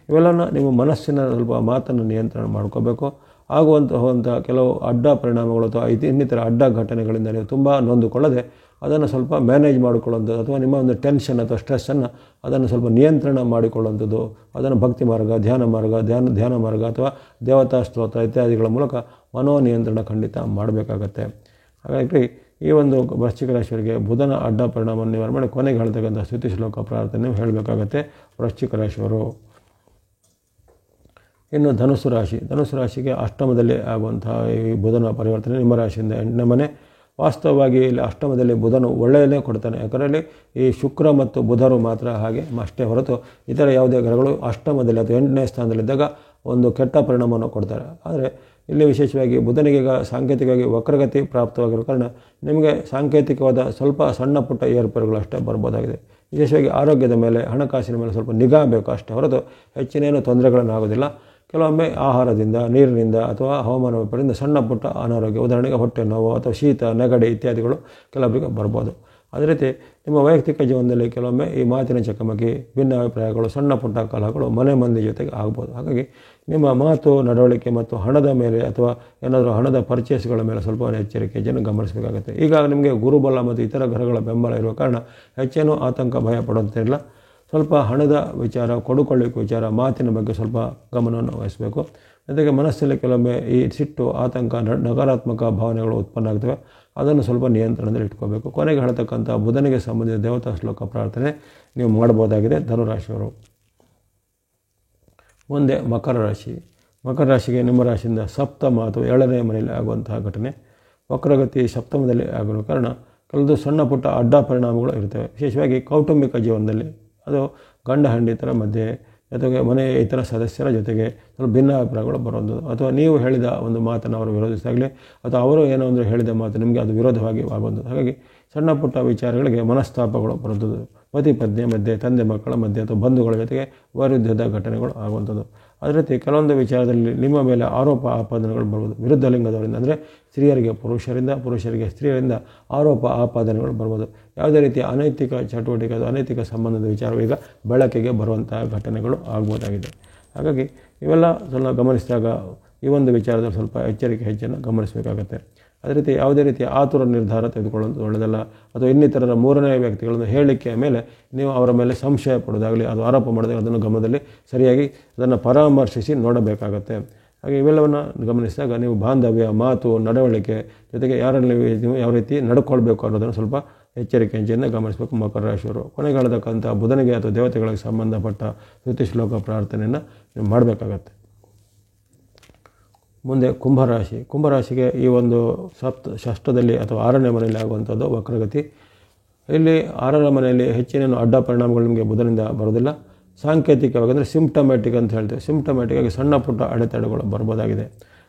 ಇವೆಲ್ಲನ ನಿಮ್ಮ ಮನಸ್ಸಿನ ಸ್ವಲ್ಪ ಮಾತನ್ನು ನಿಯಂತ್ರಣ ಮಾಡ್ಕೋಬೇಕು. ಆಗುವಂತಹ ಕೆಲವು ಅಡ್ಡ ಪರಿಣಾಮಗಳು ಅಥವಾ ಇನ್ನಿತರ ಅಡ್ಡ ಘಟನೆಗಳಿಂದ ನೀವು ತುಂಬ ನೊಂದುಕೊಳ್ಳದೆ ಅದನ್ನು ಸ್ವಲ್ಪ ಮ್ಯಾನೇಜ್ ಮಾಡಿಕೊಳ್ಳುವಂಥದ್ದು ಅಥವಾ ನಿಮ್ಮ ಒಂದು ಟೆನ್ಷನ್ ಅಥವಾ ಸ್ಟ್ರೆಸ್ಸನ್ನು ಅದನ್ನು ಸ್ವಲ್ಪ ನಿಯಂತ್ರಣ ಮಾಡಿಕೊಳ್ಳುವಂಥದ್ದು, ಅದನ್ನು ಭಕ್ತಿ ಮಾರ್ಗ, ಧ್ಯಾನ ಮಾರ್ಗ ಅಥವಾ ದೇವತಾ ಸ್ತೋತ್ರ ಇತ್ಯಾದಿಗಳ ಮೂಲಕ ಮನೋನಿಯಂತ್ರಣ ಖಂಡಿತ ಮಾಡಬೇಕಾಗತ್ತೆ. ಹಾಗಾಗಿ ಈ ಒಂದು ವೃಶ್ಚಿಕ ರಾಶಿಯವರಿಗೆ ಬುಧನ ಅಡ್ಡ ಪರಿಣಾಮವನ್ನು ನಿವಾರಣೆ ಮಾಡಿ ಕೊನೆಗೆ ಹೇಳ್ತಕ್ಕಂಥ ಸ್ತುತಿ ಶ್ಲೋಕ ಪ್ರಾರ್ಥನೆ ಹೇಳಬೇಕಾಗತ್ತೆ ವೃಶ್ಚಿಕ ರಾಶಿಯವರು. ಇನ್ನು ಧನುಸ್ಸು ರಾಶಿಗೆ ಅಷ್ಟಮದಲ್ಲಿ ಆಗುವಂತಹ ಈ ಬುಧನ ಪರಿವರ್ತನೆ ನಿಮ್ಮ ರಾಶಿಯಿಂದ 8ನೇ ಮನೆ ವಾಸ್ತವವಾಗಿ ಇಲ್ಲಿ ಅಷ್ಟಮದಲ್ಲಿ ಬುಧನು ಒಳ್ಳೆಯದೇ ಕೊಡ್ತಾನೆ. ಯಾಕಂದರೆ ಈ ಶುಕ್ರ ಮತ್ತು ಬುಧರು ಮಾತ್ರ ಹಾಗೆ ಅಷ್ಟೇ ಹೊರತು ಇತರ ಯಾವುದೇ ಗ್ರಹಗಳು ಅಷ್ಟಮದಲ್ಲಿ ಅಥವಾ 8ನೇ ಸ್ಥಾನದಲ್ಲಿದ್ದಾಗ ಒಂದು ಕೆಟ್ಟ ಪರಿಣಾಮವನ್ನು ಕೊಡ್ತಾರೆ. ಆದರೆ ಇಲ್ಲಿ ವಿಶೇಷವಾಗಿ ಬುಧನಿಗೆ ಈಗ ಸಾಂಕೇತಿಕವಾಗಿ ವಕ್ರಗತಿ ಪ್ರಾಪ್ತವಾಗಿರೋ ಕಾರಣ ನಿಮಗೆ ಸಾಂಕೇತಿಕವಾದ ಸ್ವಲ್ಪ ಸಣ್ಣ ಪುಟ್ಟ ಏರ್ಪೇರುಗಳು ಅಷ್ಟೇ ಬರ್ಬೋದಾಗಿದೆ. ವಿಶೇಷವಾಗಿ ಆರೋಗ್ಯದ ಮೇಲೆ, ಹಣಕಾಸಿನ ಮೇಲೆ ಸ್ವಲ್ಪ ನಿಗಾ ಬೇಕು ಅಷ್ಟೇ ಹೊರತು ಹೆಚ್ಚಿನೇನು ತೊಂದರೆಗಳನ್ನು ಆಗೋದಿಲ್ಲ. ಕೆಲವೊಮ್ಮೆ ಆಹಾರದಿಂದ, ನೀರಿನಿಂದ ಅಥವಾ ಹವಾಮಾನ ವೈಪರೀತ್ಯದಿಂದ ಸಣ್ಣ ಪುಟ್ಟ ಅನಾರೋಗ್ಯ, ಉದಾಹರಣೆಗೆ ಹೊಟ್ಟೆ ನೋವು ಅಥವಾ ಶೀತ, ನೆಗಡಿ ಇತ್ಯಾದಿಗಳು ಕೆಲವೊಬ್ಬರಿಗೆ ಬರ್ಬೋದು. ಅದೇ ರೀತಿ ನಿಮ್ಮ ವೈಯಕ್ತಿಕ ಜೀವನದಲ್ಲಿ ಕೆಲವೊಮ್ಮೆ ಈ ಮಾತಿನ ಚಕಮಕಿ, ಭಿನ್ನಾಭಿಪ್ರಾಯಗಳು, ಸಣ್ಣ ಪುಟ್ಟ ಕಲಹಗಳು ಮನೆ ಮಂದಿ ಜೊತೆಗೆ ಆಗ್ಬೋದು. ಹಾಗಾಗಿ ನಿಮ್ಮ ಮಾತು, ನಡವಳಿಕೆ ಮತ್ತು ಹಣದ ಮೇಲೆ ಅಥವಾ ಏನಾದರೂ ಹಣದ ಪರ್ಚೇಸ್ಗಳ ಮೇಲೆ ಸ್ವಲ್ಪ ಎಚ್ಚರಿಕೆಯನ್ನು ಗಮನಿಸಬೇಕಾಗುತ್ತೆ. ಈಗ ನಿಮಗೆ ಗುರುಬಲ ಮತ್ತು ಇತರ ಗ್ರಹಗಳ ಬೆಂಬಲ ಇರುವ ಕಾರಣ ಹೆಚ್ಚೇನೂ ಆತಂಕ ಭಯ ಪಡುವಂತಿಲ್ಲ. ಸ್ವಲ್ಪ ಹಣದ ವಿಚಾರ, ಕೊಡುಕೊಳ್ಳಿಕೆ ವಿಚಾರ, ಮಾತಿನ ಬಗ್ಗೆ ಸ್ವಲ್ಪ ಗಮನವನ್ನು ವಹಿಸಬೇಕು. ಜೊತೆಗೆ ಮನಸ್ಸಲ್ಲಿ ಕೆಲವೊಮ್ಮೆ ಈ ಸಿಟ್ಟು, ಆತಂಕ, ನಕಾರಾತ್ಮಕ ಭಾವನೆಗಳು ಉತ್ಪನ್ನ ಆಗ್ತವೆ. ಅದನ್ನು ಸ್ವಲ್ಪ ನಿಯಂತ್ರಣದಲ್ಲಿ ಇಟ್ಕೋಬೇಕು. ಕೊನೆಗೆ ಹೇಳ್ತಕ್ಕಂಥ ಬುಧನಿಗೆ ಸಂಬಂಧಿಸಿದ ದೇವತಾ ಶ್ಲೋಕ ಪ್ರಾರ್ಥನೆ ನೀವು ಮಾಡ್ಬೋದಾಗಿದೆ ಧನುರಾಶಿಯವರು. ಮುಂದೆ ಮಕರ ರಾಶಿ. ಮಕರ ರಾಶಿಗೆ ನಿಮ್ಮ ರಾಶಿಯಿಂದ ಸಪ್ತಮ ಅಥವಾ 7ನೇ ಮನೆಯಲ್ಲಿ ಆಗುವಂತಹ ಘಟನೆ. ವಕ್ರಗತಿ ಸಪ್ತಮದಲ್ಲಿ ಆಗಿರೋ ಕಾರಣ ಕೆಲವು ಸಣ್ಣ ಪುಟ್ಟ ಅಡ್ಡ ಪರಿಣಾಮಗಳು ಇರ್ತವೆ. ವಿಶೇಷವಾಗಿ ಕೌಟುಂಬಿಕ ಜೀವನದಲ್ಲಿ, ಅದು ಗಂಡ ಹೆಂಡತಿಯರ ಮಧ್ಯೆ, ಜೊತೆಗೆ ಮನೆಯ ಇತರ ಸದಸ್ಯರ ಜೊತೆಗೆ ಸ್ವಲ್ಪ ಭಿನ್ನಾಭಿಪ್ರಾಯಗಳು ಬರೋದು, ಅಥವಾ ನೀವು ಹೇಳಿದ ಒಂದು ಮಾತನ್ನು ಅವರು ವಿರೋಧಿಸಾಗಲಿ ಅಥವಾ ಅವರು ಏನೋ ಒಂದು ಹೇಳಿದ ಮಾತು ನಿಮಗೆ ಅದು ವಿರೋಧವಾಗಿ ಆಗೋದು. ಹಾಗಾಗಿ ಸಣ್ಣ ಪುಟ್ಟ ವಿಚಾರಗಳಿಗೆ ಮನಸ್ತಾಪಗಳು ಬರೋದು, ಪತಿ ಪತ್ನಿಯ ಮಧ್ಯೆ, ತಂದೆ ಮಕ್ಕಳ ಮಧ್ಯೆ ಅಥವಾ ಬಂಧುಗಳ ಜೊತೆಗೆ ವೈರುಧ್ಯದ ಘಟನೆಗಳು ಆಗುವಂಥದ್ದು. ಅದೇ ರೀತಿ ಕೆಲವೊಂದು ವಿಚಾರದಲ್ಲಿ ನಿಮ್ಮ ಮೇಲೆ ಆರೋಪ ಆಪಾದನೆಗಳು ಬರ್ಬೋದು. ವಿರುದ್ಧ ಲಿಂಗದವರಿಂದ, ಅಂದರೆ ಸ್ತ್ರೀಯರಿಗೆ ಪುರುಷರಿಂದ, ಪುರುಷರಿಗೆ ಸ್ತ್ರೀಯರಿಂದ ಆರೋಪ ಆಪಾದನೆಗಳು ಬರ್ಬೋದು. ಯಾವುದೇ ರೀತಿಯ ಅನೈತಿಕ ಚಟುವಟಿಕೆ ಅಥವಾ ಅನೈತಿಕ ಸಂಬಂಧದ ವಿಚಾರವು ಈಗ ಬೆಳಕಿಗೆ ಬರುವಂತಹ ಘಟನೆಗಳು ಆಗ್ಬೋದಾಗಿದೆ. ಹಾಗಾಗಿ ಇವೆಲ್ಲ ಸ್ವಲ್ಪ ಗಮನಿಸಿದಾಗ ಈ ಒಂದು ವಿಚಾರದಲ್ಲಿ ಸ್ವಲ್ಪ ಎಚ್ಚರಿಕೆ ಹೆಚ್ಚನ್ನು ಗಮನಿಸಬೇಕಾಗತ್ತೆ. ಅದೇ ರೀತಿ ಯಾವುದೇ ರೀತಿಯ ಆತುರ ನಿರ್ಧಾರ ತೆಗೆದುಕೊಳ್ಳೋದು ಒಳ್ಳೆಯದಲ್ಲ. ಅಥವಾ ಇನ್ನಿತರರ ಮೂರನೇ ವ್ಯಕ್ತಿಗಳನ್ನು ಹೇಳಿಕೆಯ ಮೇಲೆ ನೀವು ಅವರ ಮೇಲೆ ಸಂಶಯ ಪಡೋದಾಗಲಿ, ಅದು ಆರೋಪ ಮಾಡೋದಾಗಲಿ, ಅದನ್ನು ಗಮನದಲ್ಲಿ ಸರಿಯಾಗಿ ಅದನ್ನು ಪರಾಮರ್ಶಿಸಿ ನೋಡಬೇಕಾಗತ್ತೆ. ಹಾಗೆ ಇವೆಲ್ಲವನ್ನು ಗಮನಿಸಿದಾಗ ನೀವು ಬಾಂಧವ್ಯ, ಮಾತು, ನಡವಳಿಕೆ ಜೊತೆಗೆ ಯಾರಲ್ಲಿ ನೀವು ಯಾವ ರೀತಿ ನಡ್ಕೊಳ್ಬೇಕು ಅನ್ನೋದನ್ನು ಸ್ವಲ್ಪ ಎಚ್ಚರಿಕೆ ಹೆಂಚೆಯಿಂದ ಗಮನಿಸಬೇಕು ಮಕರ ರಾಶಿಯವರು. ಕೊನೆಗಾಲದಕ್ಕಂಥ ಬುಧನಿಗೆ ಅಥವಾ ದೇವತೆಗಳಿಗೆ ಸಂಬಂಧಪಟ್ಟ ಸ್ತುತಿ ಶ್ಲೋಕ ಪ್ರಾರ್ಥನೆಯನ್ನು ನೀವು ಮಾಡಬೇಕಾಗತ್ತೆ. ಮುಂದೆ ಕುಂಭರಾಶಿ. ಕುಂಭರಾಶಿಗೆ ಈ ಒಂದು ಷಷ್ಠದಲ್ಲಿ ಅಥವಾ 6ನೇ ಮನೆಯಲ್ಲಿ ಆಗುವಂಥದ್ದು ವಕ್ರಗತಿ. ಇಲ್ಲಿ 6ರ ಮನೆಯಲ್ಲಿ ಹೆಚ್ಚಿನ ಅಡ್ಡ ಪರಿಣಾಮಗಳು ನಿಮಗೆ ಬುಧನಿಂದ ಬರೋದಿಲ್ಲ. ಸಾಂಕೇತಿಕವಾಗಿ ಅಂದರೆ ಸಿಂಪ್ಟಮ್ಯಾಟಿಕ್ ಅಂತ ಹೇಳ್ತೇವೆ. ಸಿಂಪ್ಟಮ್ಯಾಟಿಕ್ ಆಗಿ ಸಣ್ಣ ಪುಟ್ಟ ಅಡೆತಡೆಗಳು ಬರ್ಬೋದಾಗಿದೆ.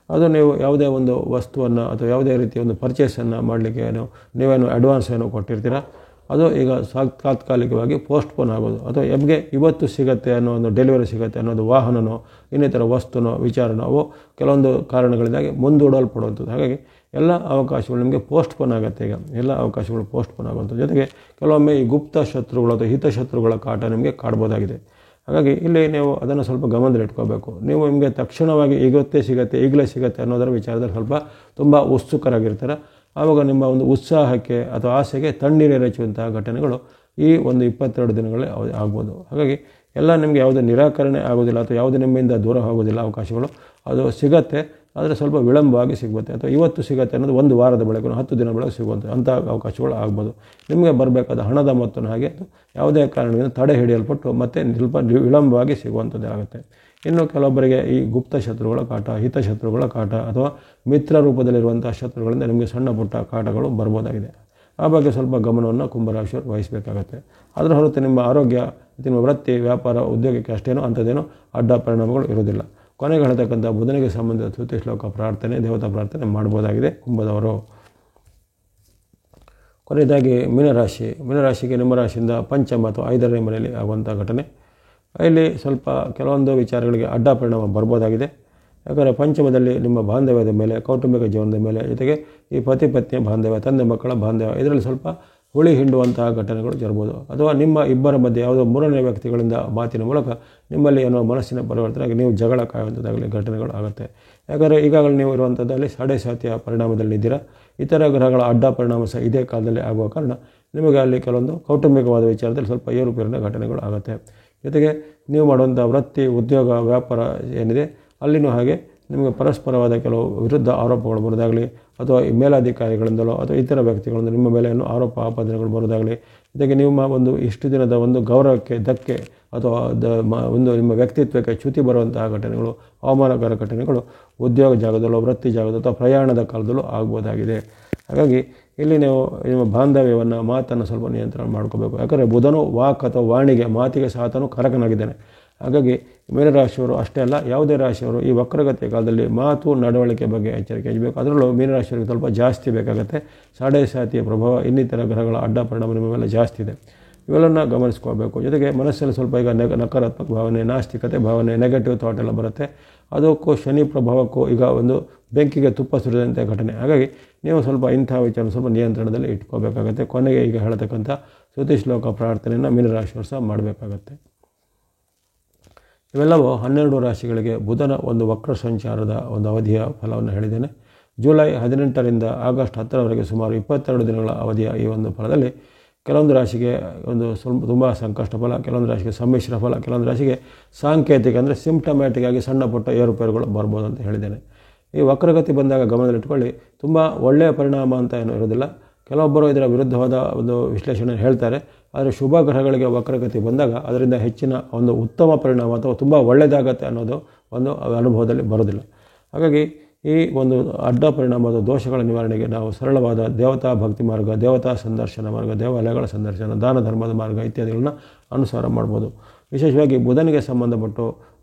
ಅದು ನೀವು ಯಾವುದೇ ಒಂದು ವಸ್ತುವನ್ನು ಅಥವಾ ಯಾವುದೇ ರೀತಿಯ ಒಂದು ಪರ್ಚೇಸನ್ನು ಮಾಡಲಿಕ್ಕೆ ನೀವೇನು ಅಡ್ವಾನ್ಸ್ ಏನೋ ಕೊಟ್ಟಿರ್ತೀರ, ಅದು ಈಗ ತಾತ್ಕಾಲಿಕವಾಗಿ ಪೋಸ್ಟ್ಪೋನ್ ಆಗೋದು, ಅಥವಾ ಎಮ್ಗೆ ಇವತ್ತು ಸಿಗುತ್ತೆ ಅನ್ನೋ ಒಂದು ಡೆಲಿವರಿ ಸಿಗುತ್ತೆ ಅನ್ನೋದು ವಾಹನನೋ ಇನ್ನಿತರ ವಸ್ತುನೋ ವಿಚಾರನೋ ಅವು ಕೆಲವೊಂದು ಕಾರಣಗಳಿಂದಾಗಿ ಮುಂದೂಡಲ್ಪಡುವಂಥದ್ದು. ಹಾಗಾಗಿ ಎಲ್ಲ ಅವಕಾಶಗಳು ನಿಮಗೆ ಪೋಸ್ಟ್ಪೋನ್ ಆಗುತ್ತೆ. ಈಗ ಎಲ್ಲ ಅವಕಾಶಗಳು ಪೋಸ್ಟ್ಪೋನ್ ಆಗುವಂಥದ್ದು. ಜೊತೆಗೆ ಕೆಲವೊಮ್ಮೆ ಈ ಗುಪ್ತ ಶತ್ರುಗಳು ಅಥವಾ ಹಿತಶತ್ರುಗಳ ಕಾಟ ನಿಮಗೆ ಕಾಡ್ಬೋದಾಗಿದೆ. ಹಾಗಾಗಿ ಇಲ್ಲಿ ನೀವು ಅದನ್ನು ಸ್ವಲ್ಪ ಗಮನದಲ್ಲಿ ಇಟ್ಕೋಬೇಕು. ನೀವು ನಿಮಗೆ ತಕ್ಷಣವಾಗಿ ಇವತ್ತೇ ಸಿಗುತ್ತೆ, ಈಗಲೇ ಸಿಗುತ್ತೆ ಅನ್ನೋದರ ವಿಚಾರದಲ್ಲಿ ಸ್ವಲ್ಪ ತುಂಬ ಉತ್ಸುಕರಾಗಿರ್ತಾರೆ. ಆವಾಗ ನಿಮ್ಮ ಒಂದು ಉತ್ಸಾಹಕ್ಕೆ ಅಥವಾ ಆಸೆಗೆ ತಣ್ಣೀರೆರಚುವಂತಹ ಘಟನೆಗಳು ಈ ಒಂದು 22 ದಿನಗಳೇ ಆಗ್ಬೋದು. ಹಾಗಾಗಿ ಎಲ್ಲ ನಿಮಗೆ ಯಾವುದೇ ನಿರಾಕರಣೆ ಆಗೋದಿಲ್ಲ ಅಥವಾ ಯಾವುದೇ ನಿಮ್ಮಿಂದ ದೂರ ಹೋಗೋದಿಲ್ಲ. ಅವಕಾಶಗಳು ಅದು ಸಿಗತ್ತೆ, ಆದರೆ ಸ್ವಲ್ಪ ವಿಳಂಬವಾಗಿ ಸಿಗುತ್ತೆ. ಅಥವಾ ಇವತ್ತು ಸಿಗುತ್ತೆ ಅನ್ನೋದು 1 ವಾರದ ಬಳಿಕ 10 ದಿನ ಬಳಿಕ ಸಿಗುವಂಥ ಅಂಥ ಅವಕಾಶಗಳು ಆಗ್ಬೋದು. ನಿಮಗೆ ಬರಬೇಕಾದ ಹಣದ ಮೊತ್ತನ ಹಾಗೆ ಯಾವುದೇ ಕಾರಣದಿಂದ ತಡೆ ಹಿಡಿಯಲ್ಪಟ್ಟು ಮತ್ತೆ ಸ್ವಲ್ಪ ವಿಳಂಬವಾಗಿ ಸಿಗುವಂಥದ್ದೇ ಆಗುತ್ತೆ. ಇನ್ನು ಕೆಲವೊಬ್ಬರಿಗೆ ಈ ಗುಪ್ತ ಶತ್ರುಗಳ ಕಾಟ, ಹಿತಶತ್ರುಗಳ ಕಾಟ ಅಥವಾ ಮಿತ್ರ ರೂಪದಲ್ಲಿರುವಂಥ ಶತ್ರುಗಳಿಂದ ನಿಮಗೆ ಸಣ್ಣ ಪುಟ್ಟ ಕಾಟಗಳು ಬರ್ಬೋದಾಗಿದೆ. ಆ ಬಗ್ಗೆ ಸ್ವಲ್ಪ ಗಮನವನ್ನು ಕುಂಭರಾಶಿಯವರು ವಹಿಸಬೇಕಾಗತ್ತೆ. ಅದರ ಹೊರತು ನಿಮ್ಮ ಆರೋಗ್ಯ, ನಿಮ್ಮ ವೃತ್ತಿ, ವ್ಯಾಪಾರ, ಉದ್ಯೋಗಕ್ಕೆ ಅಷ್ಟೇನೋ ಅಂಥದ್ದೇನೋ ಅಡ್ಡ ಪರಿಣಾಮಗಳು ಇರೋದಿಲ್ಲ. ಕೊನೆಗೆ ಹೇಳ್ತಕ್ಕಂಥ ಬುಧನಿಗೆ ಸಂಬಂಧಿಸಿದ ಸ್ತುತಿ ಶ್ಲೋಕ ಪ್ರಾರ್ಥನೆ, ದೇವತಾ ಪ್ರಾರ್ಥನೆ ಮಾಡ್ಬೋದಾಗಿದೆ ಕುಂಭದವರು. ಕೊನೆಯದಾಗಿ ಮೀನರಾಶಿ. ಮೀನರಾಶಿಗೆ ನಿಮ್ಮ ರಾಶಿಯಿಂದ ಪಂಚಮ ಅಥವಾ 5ನೇ ಮನೆಯಲ್ಲಿ ಆಗುವಂಥ ಘಟನೆ. ಇಲ್ಲಿ ಸ್ವಲ್ಪ ಕೆಲವೊಂದು ವಿಚಾರಗಳಿಗೆ ಅಡ್ಡ ಪರಿಣಾಮ ಬರ್ಬೋದಾಗಿದೆ. ಯಾಕಂದರೆ ಪಂಚಮದಲ್ಲಿ ನಿಮ್ಮ ಬಾಂಧವ್ಯದ ಮೇಲೆ, ಕೌಟುಂಬಿಕ ಜೀವನದ ಮೇಲೆ, ಜೊತೆಗೆ ಈ ಪತಿ ಪತ್ನಿಯ ಬಾಂಧವ್ಯ, ತಂದೆ ಮಕ್ಕಳ ಬಾಂಧವ್ಯ, ಇದರಲ್ಲಿ ಸ್ವಲ್ಪ ಹುಳಿ ಹಿಂಡುವಂತಹ ಘಟನೆಗಳು ಜರಬಹುದು. ಅಥವಾ ನಿಮ್ಮ ಇಬ್ಬರ ಮಧ್ಯೆ ಯಾವುದೋ ಮೂರನೇ ವ್ಯಕ್ತಿಗಳಿಂದ ಮಾತಿನ ಮೂಲಕ ನಿಮ್ಮಲ್ಲಿ ಏನೋ ಮನಸ್ಸಿನ ಪರಿವರ್ತನೆ ಆಗಿ ನೀವು ಜಗಳ ಕಾಯುವಂಥದ್ದಾಗಲಿ ಘಟನೆಗಳು ಆಗುತ್ತೆ. ಯಾಕಂದರೆ ಈಗಾಗಲೇ ನೀವು ಇರುವಂಥದ್ದಲ್ಲಿ ಸಾಡೆ ಸಾತಿಯ ಪರಿಣಾಮದಲ್ಲಿದ್ದೀರಾ. ಇತರ ಗ್ರಹಗಳ ಅಡ್ಡ ಪರಿಣಾಮ ಸಹ ಇದೇ ಕಾಲದಲ್ಲಿ ಆಗುವ ಕಾರಣ ನಿಮಗೆ ಅಲ್ಲಿ ಕೆಲವೊಂದು ಕೌಟುಂಬಿಕವಾದ ವಿಚಾರದಲ್ಲಿ ಸ್ವಲ್ಪ ಏರುಪೇರಿನ ಘಟನೆಗಳು ಆಗುತ್ತೆ. ಜೊತೆಗೆ ನೀವು ಮಾಡುವಂಥ ವೃತ್ತಿ, ಉದ್ಯೋಗ, ವ್ಯಾಪಾರ ಏನಿದೆ ಅಲ್ಲಿನೂ ಹಾಗೆ ನಿಮಗೆ ಪರಸ್ಪರವಾದ ಕೆಲವು ವಿರುದ್ಧ ಆರೋಪಗಳು ಬರೋದಾಗಲಿ, ಅಥವಾ ಈ ಮೇಲಾಧಿಕಾರಿಗಳಿಂದಲೋ ಅಥವಾ ಇತರ ವ್ಯಕ್ತಿಗಳಿಂದ ನಿಮ್ಮ ಮೇಲೆ ಆರೋಪ ಆಪಾದನೆಗಳು ಬರೋದಾಗಲಿ, ಜೊತೆಗೆ ನಿಮ್ಮ ಒಂದು ಇಷ್ಟು ದಿನದ ಒಂದು ಗೌರವಕ್ಕೆ ಧಕ್ಕೆ ಅಥವಾ ಒಂದು ನಿಮ್ಮ ವ್ಯಕ್ತಿತ್ವಕ್ಕೆ ಚ್ಯುತಿ ಬರುವಂತಹ ಘಟನೆಗಳು, ಅವಮಾನಕರ ಘಟನೆಗಳು ಉದ್ಯೋಗ ಜಾಗದಲ್ಲೋ, ವೃತ್ತಿ ಜಾಗದಲ್ಲೋ ಅಥವಾ ಪ್ರಯಾಣದ ಕಾಲದಲ್ಲೂ ಆಗ್ಬೋದಾಗಿದೆ. ಹಾಗಾಗಿ ಇಲ್ಲಿ ನೀವು ನಿಮ್ಮ ಬಾಂಧವ್ಯವನ್ನು ಮಾತನ್ನು ಸ್ವಲ್ಪ ನಿಯಂತ್ರಣ ಮಾಡ್ಕೋಬೇಕು. ಯಾಕಂದರೆ ಬುಧನು ವಾಕ್ ಅಥವಾ ವಾಣಿಗೆ ಮಾತಿಗೆ ಸಾತನು ಕರಕನಾಗಿದ್ದಾನೆ. ಹಾಗಾಗಿ ಮೀನರಾಶಿಯವರು ಅಷ್ಟೇ ಅಲ್ಲ, ಯಾವುದೇ ರಾಶಿಯವರು ಈ ವಕ್ರಗತಿಯ ಕಾಲದಲ್ಲಿ ಮಾತು ನಡವಳಿಕೆ ಬಗ್ಗೆ ಎಚ್ಚರಿಕೆ ವಹಿಸಬೇಕು. ಅದರಲ್ಲೂ ಮೀನರಾಶಿಯವರಿಗೆ ಸ್ವಲ್ಪ ಜಾಸ್ತಿ ಬೇಕಾಗುತ್ತೆ. ಸಾಡೆ ಸಾತಿಯ ಪ್ರಭಾವ, ಇನ್ನಿತರ ಗ್ರಹಗಳ ಅಡ್ಡ ಪರಿಣಾಮ ನಿಮ್ಮ ಮೇಲೆ ಜಾಸ್ತಿ ಇದೆ. ಇವೆಲ್ಲನ್ನ ಗಮನಿಸ್ಕೋಬೇಕು. ಜೊತೆಗೆ ಮನಸ್ಸಲ್ಲಿ ಸ್ವಲ್ಪ ಈಗ ನಕಾರಾತ್ಮಕ ಭಾವನೆ, ನಾಸ್ತಿಕತೆ ಭಾವನೆ, ನೆಗೆಟಿವ್ ಥಾಟ್ ಎಲ್ಲ ಬರುತ್ತೆ. ಅದಕ್ಕೂ ಶನಿ ಪ್ರಭಾವಕ್ಕೂ ಈಗ ಒಂದು ಬೆಂಕಿಗೆ ತುಪ್ಪ ಸುರಿದಂಥ ಘಟನೆ. ಹಾಗಾಗಿ ನೀವು ಸ್ವಲ್ಪ ಇಂಥ ವಿಚಾರ ಸ್ವಲ್ಪ ನಿಯಂತ್ರಣದಲ್ಲಿ ಇಟ್ಕೋಬೇಕಾಗತ್ತೆ. ಕೊನೆಗೆ ಈಗ ಹೇಳತಕ್ಕಂಥ ಸ್ತುತಿ ಶ್ಲೋಕ ಪ್ರಾರ್ಥನೆಯನ್ನು ಮೀನರಾಶಿಯವರು ಸಹ ಮಾಡಬೇಕಾಗತ್ತೆ. ಇವೆಲ್ಲವೂ 12 ರಾಶಿಗಳಿಗೆ ಬುಧನ ಒಂದು ವಕ್ರ ಸಂಚಾರದ ಒಂದು ಅವಧಿಯ ಫಲವನ್ನು ಹೇಳಿದ್ದೇನೆ. ಜುಲೈ 18ರಿಂದ ಆಗಸ್ಟ್ 10ರವರೆಗೆ ಸುಮಾರು 22 ದಿನಗಳ ಅವಧಿಯ ಈ ಒಂದು ಫಲದಲ್ಲಿ ಕೆಲವೊಂದು ರಾಶಿಗೆ ಒಂದು ಸ್ವಲ್ಪ ತುಂಬ ಸಂಕಷ್ಟ ಫಲ, ಕೆಲವೊಂದು ರಾಶಿಗೆ ಸಮ್ಮಿಶ್ರ ಫಲ, ಕೆಲವೊಂದು ರಾಶಿಗೆ ಸಾಂಕೇತಿಕ ಅಂದರೆ ಸಿಂಪ್ಟಮ್ಯಾಟಿಕ್ ಆಗಿ ಸಣ್ಣ ಪುಟ್ಟ ಏರುಪೇರುಗಳು ಬರ್ಬೋದು ಅಂತ ಹೇಳಿದ್ದೇನೆ. ಈ ವಕ್ರಗತಿ ಬಂದಾಗ ಗಮನದಲ್ಲಿಟ್ಕೊಳ್ಳಿ, ತುಂಬ ಒಳ್ಳೆಯ ಪರಿಣಾಮ ಅಂತ ಏನೂ ಇರೋದಿಲ್ಲ. ಕೆಲವೊಬ್ಬರು ಇದರ ವಿರುದ್ಧವಾದ ಒಂದು ವಿಶ್ಲೇಷಣೆ ಹೇಳ್ತಾರೆ. ಆದರೆ ಶುಭ ಗ್ರಹಗಳಿಗೆ ವಕ್ರಗತಿ ಬಂದಾಗ ಅದರಿಂದ ಹೆಚ್ಚಿನ ಒಂದು ಉತ್ತಮ ಪರಿಣಾಮ ಅಥವಾ ತುಂಬ ಒಳ್ಳೆಯದಾಗತ್ತೆ ಅನ್ನೋದು ಒಂದು ಅನುಭವದಲ್ಲಿ ಬರೋದಿಲ್ಲ. ಹಾಗಾಗಿ ಈ ಒಂದು ಅಡ್ಡ ಪರಿಣಾಮದ ದೋಷಗಳ ನಿವಾರಣೆಗೆ ನಾವು ಸರಳವಾದ ದೇವತಾ ಭಕ್ತಿ ಮಾರ್ಗ, ದೇವತಾ ಸಂದರ್ಶನ ಮಾರ್ಗ, ದೇವಾಲಯಗಳ ಸಂದರ್ಶನ, ದಾನ ಧರ್ಮದ ಮಾರ್ಗ ಇತ್ಯಾದಿಗಳನ್ನ ಅನುಸಾರ ಮಾಡ್ಬೋದು. ವಿಶೇಷವಾಗಿ ಬುಧನಿಗೆ ಸಂಬಂಧಪಟ್ಟು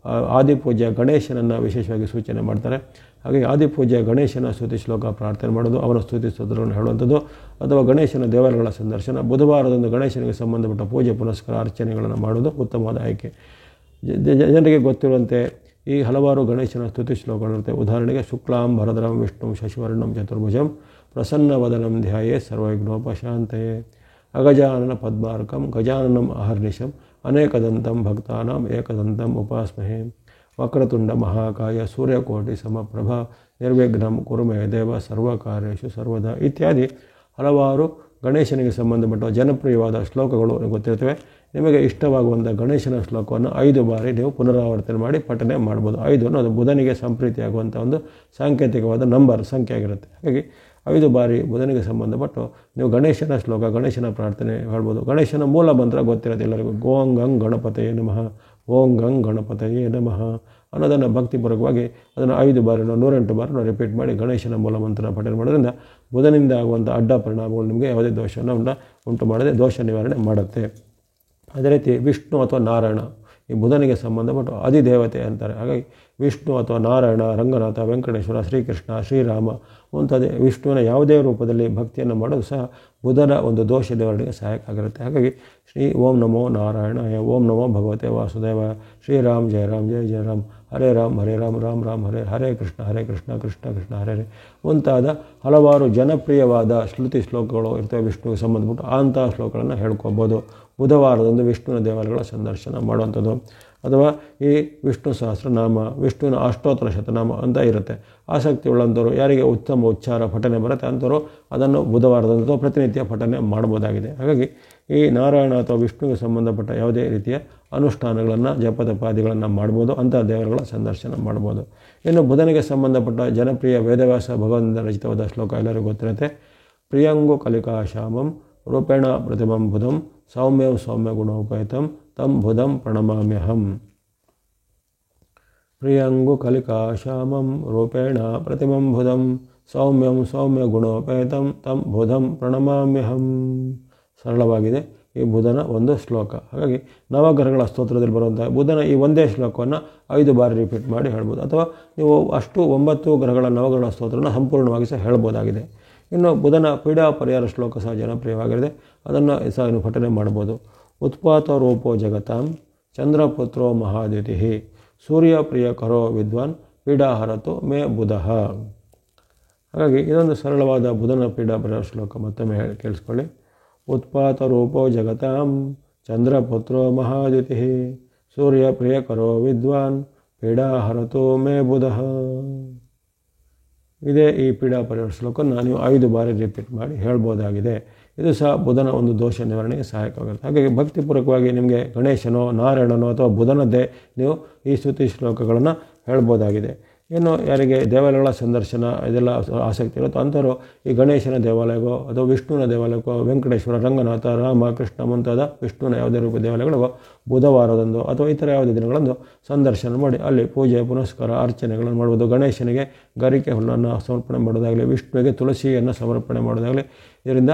ಆದಿಪೂಜ್ಯ ಗಣೇಶನನ್ನು ವಿಶೇಷವಾಗಿ ಸೂಚನೆ ಮಾಡ್ತಾರೆ. ಹಾಗಾಗಿ ಆದಿಪೂಜ್ಯ ಗಣೇಶನ ಸ್ತುತಿ ಶ್ಲೋಕ ಪ್ರಾರ್ಥನೆ ಮಾಡೋದು, ಅವನ ಸ್ತುತಿ ಸ್ತೋತ್ರವನ್ನು ಹೇಳುವಂಥದ್ದು, ಅಥವಾ ಗಣೇಶನ ದೇವಾಲಯಗಳ ಸಂದರ್ಶನ, ಬುಧವಾರದಂದು ಗಣೇಶನಿಗೆ ಸಂಬಂಧಪಟ್ಟ ಪೂಜೆ ಪುನಸ್ಕಾರ ಅರ್ಚನೆಗಳನ್ನು ಮಾಡೋದು ಉತ್ತಮವಾದ ಆಯ್ಕೆ. ಜನರಿಗೆ ಗೊತ್ತಿರುವಂತೆ ಈ ಹಲವಾರು ಗಣೇಶನ ಸ್ತುತಿ ಶ್ಲೋಕಗಳಿರುತ್ತೆ. ಉದಾಹರಣೆಗೆ ಶುಕ್ಲಾಂ ಭರದ್ರಂ ವಿಷ್ಣು ಶಶಿವರ್ಣಂ ಚತುರ್ಭುಜಂ ಪ್ರಸನ್ನವದನಂ ಧ್ಯಾಯೇ ಸರ್ವವಿಘ್ನೋಪಶಾಂತಯೇ ಅಗಜಾನನ ಪದ್ಮಾರ್ಕಂ ಗಜಾನನಂ ಅಹರ್ನಿಶಂ ಅನೇಕದಂತಂ ಭಕ್ತಾನಾಂ ಏಕದಂತಂ ಉಪಾಸ್ಮಹೇ ವಕ್ರತುಂಡ ಮಹಾಕಾಯ ಸೂರ್ಯಕೋಟಿ ಸಮಪ್ರಭ ನಿರ್ವಿಘ್ನಂ ಕುರುಮೇ ದೇವ ಸರ್ವಕಾರ್ಯೇಷು ಸರ್ವದಾ ಇತ್ಯಾದಿ ಹಲವಾರು ಗಣೇಶನಿಗೆ ಸಂಬಂಧಪಟ್ಟ ಜನಪ್ರಿಯವಾದ ಶ್ಲೋಕಗಳು ಗೊತ್ತಿರ್ತವೆ. ನಿಮಗೆ ಇಷ್ಟವಾಗುವಂಥ ಗಣೇಶನ ಶ್ಲೋಕವನ್ನು 5 ಬಾರಿ ನೀವು ಪುನರಾವರ್ತನೆ ಮಾಡಿ ಪಠನೆ ಮಾಡ್ಬೋದು. 5 ಅನ್ನೋದು ಬುಧನಿಗೆ ಸಂಪ್ರೀತಿಯಾಗುವಂಥ ಒಂದು ಸಾಂಕೇತಿಕವಾದ ಸಂಖ್ಯೆ ಆಗಿರುತ್ತೆ. ಹಾಗಾಗಿ 5 ಬಾರಿ ಬುಧನಿಗೆ ಸಂಬಂಧಪಟ್ಟು ನೀವು ಗಣೇಶನ ಶ್ಲೋಕ, ಗಣೇಶನ ಪ್ರಾರ್ಥನೆ ಹೇಳ್ಬೋದು. ಗಣೇಶನ ಮೂಲ ಮಂತ್ರ ಗೊತ್ತಿರೋದು ಎಲ್ಲರಿಗೂ, ಓಂ ಗಂ ಗಣಪತಯೇ ನಮಃ, ಓಂ ಗಂ ಗಣಪತಯೇ ನಮಃ ಅನ್ನೋದನ್ನು ಭಕ್ತಿಪೂರ್ವಕವಾಗಿ ಅದನ್ನು 5 ಬಾರಿ 108 ಬಾರಿ ರಿಪೀಟ್ ಮಾಡಿ ಗಣೇಶನ ಮೂಲ ಮಂತ್ರ ಪಠನೆ ಮಾಡೋದ್ರಿಂದ ಬುಧನಿಂದ ಆಗುವಂಥ ಅಡ್ಡ ಪರಿಣಾಮಗಳು ನಿಮಗೆ ಯಾವುದೇ ದೋಷವನ್ನು ಉಂಟು ಮಾಡದೆ ದೋಷ ನಿವಾರಣೆ ಮಾಡುತ್ತೆ. ಅದೇ ರೀತಿ ವಿಷ್ಣು ಅಥವಾ ನಾರಾಯಣ ಈ ಬುಧನಿಗೆ ಸಂಬಂಧಪಟ್ಟು ಅಧಿದೇವತೆ ಅಂತಾರೆ. ಹಾಗಾಗಿ ವಿಷ್ಣು ಅಥವಾ ನಾರಾಯಣ, ರಂಗನಾಥ, ವೆಂಕಟೇಶ್ವರ, ಶ್ರೀಕೃಷ್ಣ, ಶ್ರೀರಾಮ ಮುಂತಾದ ವಿಷ್ಣುವಿನ ಯಾವುದೇ ರೂಪದಲ್ಲಿ ಭಕ್ತಿಯನ್ನು ಮಾಡೋದು ಸಹ ಬುಧನ ಒಂದು ದೋಷ ನಿವಾರಣೆಗೆ ಸಹಾಯಕ ಆಗಿರುತ್ತೆ. ಹಾಗಾಗಿ ಶ್ರೀ ಓಂ ನಮೋ ನಾರಾಯಣಾಯ, ಓಂ ನಮೋ ಭಗವತೆ ವಾಸುದೇವ, ಶ್ರೀರಾಮ್ ಜಯ ರಾಮ್ ಜಯ ಜಯ ರಾಮ್, ಹರೇ ರಾಮ್ ಹರೇ ರಾಮ್ ರಾಮ್ ರಾಮ್ ಹರೇ, ಹರೇ ಕೃಷ್ಣ ಕೃಷ್ಣ ಕೃಷ್ಣ ಹರೇ ಮುಂತಾದ ಹಲವಾರು ಜನಪ್ರಿಯವಾದ ಶ್ರುತಿ ಶ್ಲೋಕಗಳು ಇರ್ತವೆ ವಿಷ್ಣುವಿಗೆ ಸಂಬಂಧಪಟ್ಟು. ಅಂತಹ ಶ್ಲೋಕಗಳನ್ನು ಹೇಳ್ಕೊಬೋದು. ಬುಧವಾರದಂದು ವಿಷ್ಣುವಿನ ದೇವಾಲಯಗಳ ಸಂದರ್ಶನ ಮಾಡುವಂಥದ್ದು, ಅಥವಾ ಈ ವಿಷ್ಣು ಸಹಸ್ರನಾಮ, ವಿಷ್ಣುವಿನ ಅಷ್ಟೋತ್ತರ ಶತನಾಮ ಅಂತ ಇರುತ್ತೆ. ಆಸಕ್ತಿ ಉಳ್ಳಂಥವ್ರು, ಯಾರಿಗೆ ಉತ್ತಮ ಉಚ್ಚಾರ ಪಠನೆ ಬರುತ್ತೆ ಅಂಥವ್ರು ಅದನ್ನು ಬುಧವಾರದಂದು ಅಥವಾ ಪ್ರತಿನಿತ್ಯ ಪಠನೆ ಮಾಡ್ಬೋದಾಗಿದೆ. ಹಾಗಾಗಿ ಈ ನಾರಾಯಣ ಅಥವಾ ವಿಷ್ಣುವಿಗೆ ಸಂಬಂಧಪಟ್ಟ ಯಾವುದೇ ರೀತಿಯ ಅನುಷ್ಠಾನಗಳನ್ನು, ಜಪತಪಾದಿಗಳನ್ನು ಮಾಡ್ಬೋದು. ಅಂಥ ದೇವರುಗಳ ಸಂದರ್ಶನ ಮಾಡ್ಬೋದು. ಇನ್ನು ಬುಧನಿಗೆ ಸಂಬಂಧಪಟ್ಟ ಜನಪ್ರಿಯ ವೇದವ್ಯಾಸ ಭಗವಂತನ ರಚಿತವಾದ ಶ್ಲೋಕ ಎಲ್ಲರಿಗೂ ಗೊತ್ತಿರುತ್ತೆ. ಪ್ರಿಯಂಗು ಕಲಿಕಾ ಶ್ಯಾಮಂ ರೂಪೇಣ ಪ್ರತಿಮಂ ಬುಧಂ ಸೌಮ್ಯಂ ಸೌಮ್ಯ ಗುಣೋಪೇತಂ ತಂ ಬುಧಂ ಪ್ರಣಮಾಮ್ಯಹಂ. ಪ್ರಿಯಂಗು ಕಲಿಕಾ ಶ್ಯಾಮಂ ರೂಪೇಣ ಪ್ರತಿಮಂ ಬುಧಂ ಸೌಮ್ಯಂ ಸೌಮ್ಯ ಗುಣೋಪೇತಂ ತಂ ಬುಧಂ ಪ್ರಣಮಾಮ್ಯಹಂ. ಸರಳವಾಗಿದೆ ಈ ಬುಧನ ಒಂದು ಶ್ಲೋಕ. ಹಾಗಾಗಿ ನವಗ್ರಹಗಳ ಸ್ತೋತ್ರದಲ್ಲಿ ಬರುವಂಥ ಬುಧನ ಈ ಒಂದೇ ಶ್ಲೋಕವನ್ನು 5 ಬಾರಿ ರಿಪೀಟ್ ಮಾಡಿ ಹೇಳ್ಬೋದು. ಅಥವಾ ನೀವು ಅಷ್ಟು 9 ಗ್ರಹಗಳ ನವಗ್ರಹಗಳ ಸ್ತೋತ್ರನ ಸಂಪೂರ್ಣವಾಗಿ ಸಹ ಹೇಳ್ಬೋದಾಗಿದೆ. ಇನ್ನು ಬುಧನ ಪೀಡಾ ಪರಿಹಾರ ಶ್ಲೋಕ ಸಹ ಜನಪ್ರಿಯವಾಗಿದೆ. ಅದನ್ನು ಸಹ ನೀವು ಪಠನೆ ಮಾಡ್ಬೋದು. ಉತ್ಪಾತ ರೂಪೋ ಜಗತಾಂ ಚಂದ್ರಪುತ್ರೋ ಮಹಾದ್ಯುತಿ ಸೂರ್ಯ ಪ್ರಿಯ ಕರೋ ವಿದ್ವಾನ್ ಪೀಡಾಹರತು ಮೇ ಬುಧಃ. ಹಾಗಾಗಿ ಇದೊಂದು ಸರಳವಾದ ಬುಧನ ಪೀಡಾ ಪರಿಹಾರ ಶ್ಲೋಕ ಮತ್ತೊಮ್ಮೆ ಕೇಳಿಸ್ಕೊಳ್ಳಿ. ಉತ್ಪಾತ ರೂಪೋ ಜಗತಾಂ ಚಂದ್ರಪುತ್ರೋ ಮಹಾದ್ಯುತಿ ಸೂರ್ಯ ಪ್ರಿಯ ಕರೋ ವಿದ್ವಾನ್ ಪೀಡಾಹರತು ಮೇ ಬುಧಃ. ಇದೇ ಈ ಪೀಡಾ ಪರಿಹಾರ ಶ್ಲೋಕ ನೀವು 5 ಬಾರಿ ರಿಪೀಟ್ ಮಾಡಿ ಹೇಳ್ಬೋದಾಗಿದೆ. ಇದು ಸಹ ಬುಧನ ಒಂದು ದೋಷ ನಿವಾರಣೆಗೆ ಸಹಾಯಕವಾಗುತ್ತೆ. ಹಾಗಾಗಿ ಭಕ್ತಿಪೂರ್ವಕವಾಗಿ ನಿಮಗೆ ಗಣೇಶನೋ, ನಾರಾಯಣನೋ ಅಥವಾ ಬುಧನದ್ದೇ ನೀವು ಈ ಸ್ತುತಿ ಶ್ಲೋಕಗಳನ್ನು ಹೇಳ್ಬೋದಾಗಿದೆ. ಇನ್ನು ಯಾರಿಗೆ ದೇವಾಲಯಗಳ ಸಂದರ್ಶನ ಇದೆಲ್ಲ ಆಸಕ್ತಿ ಇರುತ್ತೋ ಅಂಥವರು ಈ ಗಣೇಶನ ದೇವಾಲಯಗೋ ಅಥವಾ ವಿಷ್ಣುವಿನ ದೇವಾಲಯಕ್ಕೋ, ವೆಂಕಟೇಶ್ವರ, ರಂಗನಾಥ, ರಾಮ, ಕೃಷ್ಣ ಮುಂತಾದ ವಿಷ್ಣುವಿನ ಯಾವುದೇ ರೂಪ ದೇವಾಲಯಗಳಿಗೋ ಬುಧವಾರದಂದು ಅಥವಾ ಇತರ ಯಾವುದೇ ದಿನಗಳಂದು ಸಂದರ್ಶನ ಮಾಡಿ ಅಲ್ಲಿ ಪೂಜೆ ಪುನಸ್ಕಾರ ಅರ್ಚನೆಗಳನ್ನು ಮಾಡ್ಬೋದು. ಗಣೇಶನಿಗೆ ಗರಿಕೆ ಹುಲ್ಲನ್ನು ಸಮರ್ಪಣೆ ಮಾಡೋದಾಗಲಿ, ವಿಷ್ಣುವಿಗೆ ತುಳಸಿಯನ್ನು ಸಮರ್ಪಣೆ ಮಾಡೋದಾಗಲಿ, ಇದರಿಂದ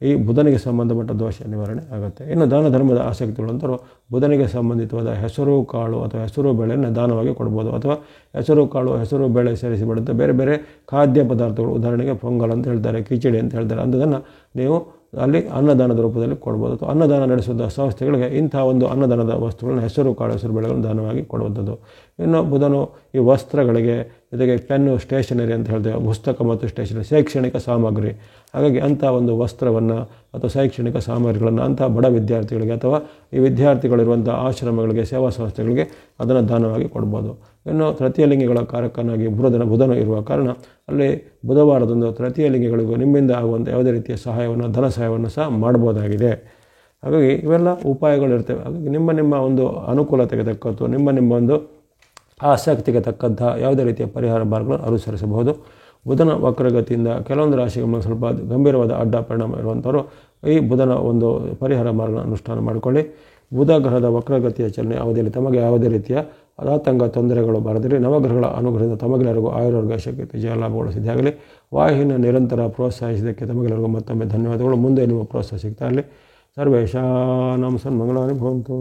ಈ ಬುಧನಿಗೆ ಸಂಬಂಧಪಟ್ಟ ದೋಷ ನಿವಾರಣೆ ಆಗುತ್ತೆ. ಇನ್ನು ದಾನ ಧರ್ಮದ ಆಸಕ್ತಿಗಳಂತರೂ ಬುಧನಿಗೆ ಸಂಬಂಧಿತವಾದ ಹೆಸರು ಕಾಳು ಅಥವಾ ಹೆಸರು ಬೇಳೆಯನ್ನು ದಾನವಾಗಿ ಕೊಡ್ಬೋದು. ಅಥವಾ ಹೆಸರು ಕಾಳು ಹೆಸರು ಬೇಳೆ ಸೇರಿಸಿಬಿಡುತ್ತೆ ಬೇರೆ ಬೇರೆ ಖಾದ್ಯ ಪದಾರ್ಥಗಳು, ಉದಾಹರಣೆಗೆ ಪೊಂಗಲ್ ಅಂತ ಹೇಳ್ತಾರೆ, ಕಿಚಡಿ ಅಂತ ಹೇಳ್ತಾರೆ, ಅಂಥದನ್ನು ನೀವು ಅಲ್ಲಿ ಅನ್ನದಾನದ ರೂಪದಲ್ಲಿ ಕೊಡ್ಬೋದು. ಅಥವಾ ಅನ್ನದಾನ ನಡೆಸುವಂಥ ಸಂಸ್ಥೆಗಳಿಗೆ ಇಂಥ ಒಂದು ಅನ್ನದಾನದ ವಸ್ತುಗಳನ್ನ ಹೆಸರು ಕಾಳು ಹೆಸರು ಬೇಳೆಗಳನ್ನು ದಾನವಾಗಿ ಕೊಡುವಂಥದ್ದು. ಇನ್ನು ಬುಧನು ಈ ವಸ್ತ್ರಗಳಿಗೆ, ಜೊತೆಗೆ ಪೆನ್ನು, ಸ್ಟೇಷನರಿ ಅಂತ ಹೇಳ್ತೇವೆ, ಪುಸ್ತಕ ಮತ್ತು ಸ್ಟೇಷನರಿ, ಶೈಕ್ಷಣಿಕ ಸಾಮಗ್ರಿ, ಹಾಗಾಗಿ ಅಂಥ ಒಂದು ವಸ್ತ್ರವನ್ನು ಅಥವಾ ಶೈಕ್ಷಣಿಕ ಸಾಮಗ್ರಿಗಳನ್ನು ಅಂಥ ಬಡ ವಿದ್ಯಾರ್ಥಿಗಳಿಗೆ ಅಥವಾ ಈ ವಿದ್ಯಾರ್ಥಿಗಳಿರುವಂಥ ಆಶ್ರಮಗಳಿಗೆ, ಸೇವಾ ಸಂಸ್ಥೆಗಳಿಗೆ ಅದನ್ನು ದಾನವಾಗಿ ಕೊಡ್ಬೋದು. ಇನ್ನು ತೃತೀಯಲಿಂಗಿಗಳ ಕಾರಕನಾಗಿ ಬುಧನು ಇರುವ ಕಾರಣ ಅಲ್ಲಿ ಬುಧವಾರದಂದು ತೃತೀಯಲಿಂಗಿಗಳಿಗೂ ನಿಮ್ಮಿಂದ ಆಗುವಂಥ ಯಾವುದೇ ರೀತಿಯ ಸಹಾಯವನ್ನು, ಧನ ಸಹಾಯವನ್ನು ಸಹ ಮಾಡ್ಬೋದಾಗಿದೆ. ಹಾಗಾಗಿ ಇವೆಲ್ಲ ಉಪಾಯಗಳಿರ್ತವೆ. ಹಾಗಾಗಿ ನಿಮ್ಮ ಒಂದು ಅನುಕೂಲತೆಗೆ ತಕ್ಕಂಥ ನಿಮ್ಮ ಒಂದು ಆಸಕ್ತಿಗೆ ತಕ್ಕಂಥ ಯಾವುದೇ ರೀತಿಯ ಪರಿಹಾರ ಮಾರ್ಗಗಳನ್ನು ಅನುಸರಿಸಬಹುದು. ಬುಧನ ವಕ್ರಗತಿಯಿಂದ ಕೆಲವೊಂದು ರಾಶಿಗಳ ಸ್ವಲ್ಪ ಗಂಭೀರವಾದ ಅಡ್ಡ ಪರಿಣಾಮ ಇರುವಂಥವರು ಈ ಬುಧನ ಒಂದು ಪರಿಹಾರ ಮಾರ್ಗನ ಅನುಷ್ಠಾನ ಮಾಡಿಕೊಳ್ಳಿ. ಬುಧ ಗ್ರಹದ ವಕ್ರಗತಿಯ ಚಲನೆ ಅವಧಿಯಲ್ಲಿ ತಮಗೆ ಯಾವುದೇ ರೀತಿಯ ಆತಂಕ ತೊಂದರೆಗಳು ಬಾರದಿರಲಿ. ನವಗ್ರಹಗಳ ಅನುಗ್ರಹದಿಂದ ತಮಗೆಲ್ಲರಿಗೂ ಆಯುರ್ವರ್ಗ ಶಕ್ತಿ ಜಯ ಲಾಭಗಳು ಸಿದ್ಧಿಯಾಗಲಿ. ವಾಹಿನಿಯ ನಿರಂತರ ಪ್ರೋತ್ಸಾಹಿಸಿದ್ದಕ್ಕೆ ತಮಗೆಲ್ಲರಿಗೂ ಮತ್ತೊಮ್ಮೆ ಧನ್ಯವಾದಗಳು. ಮುಂದೆ ನಿಮ್ಮ ಪ್ರೋತ್ಸಾಹ ಸಿಗ್ತಾ ಇರಲಿ. ಸರ್ವೇಶಾನಾಂ ಸನ್ಮಂಗಳಾನಿ ಭವಂತು.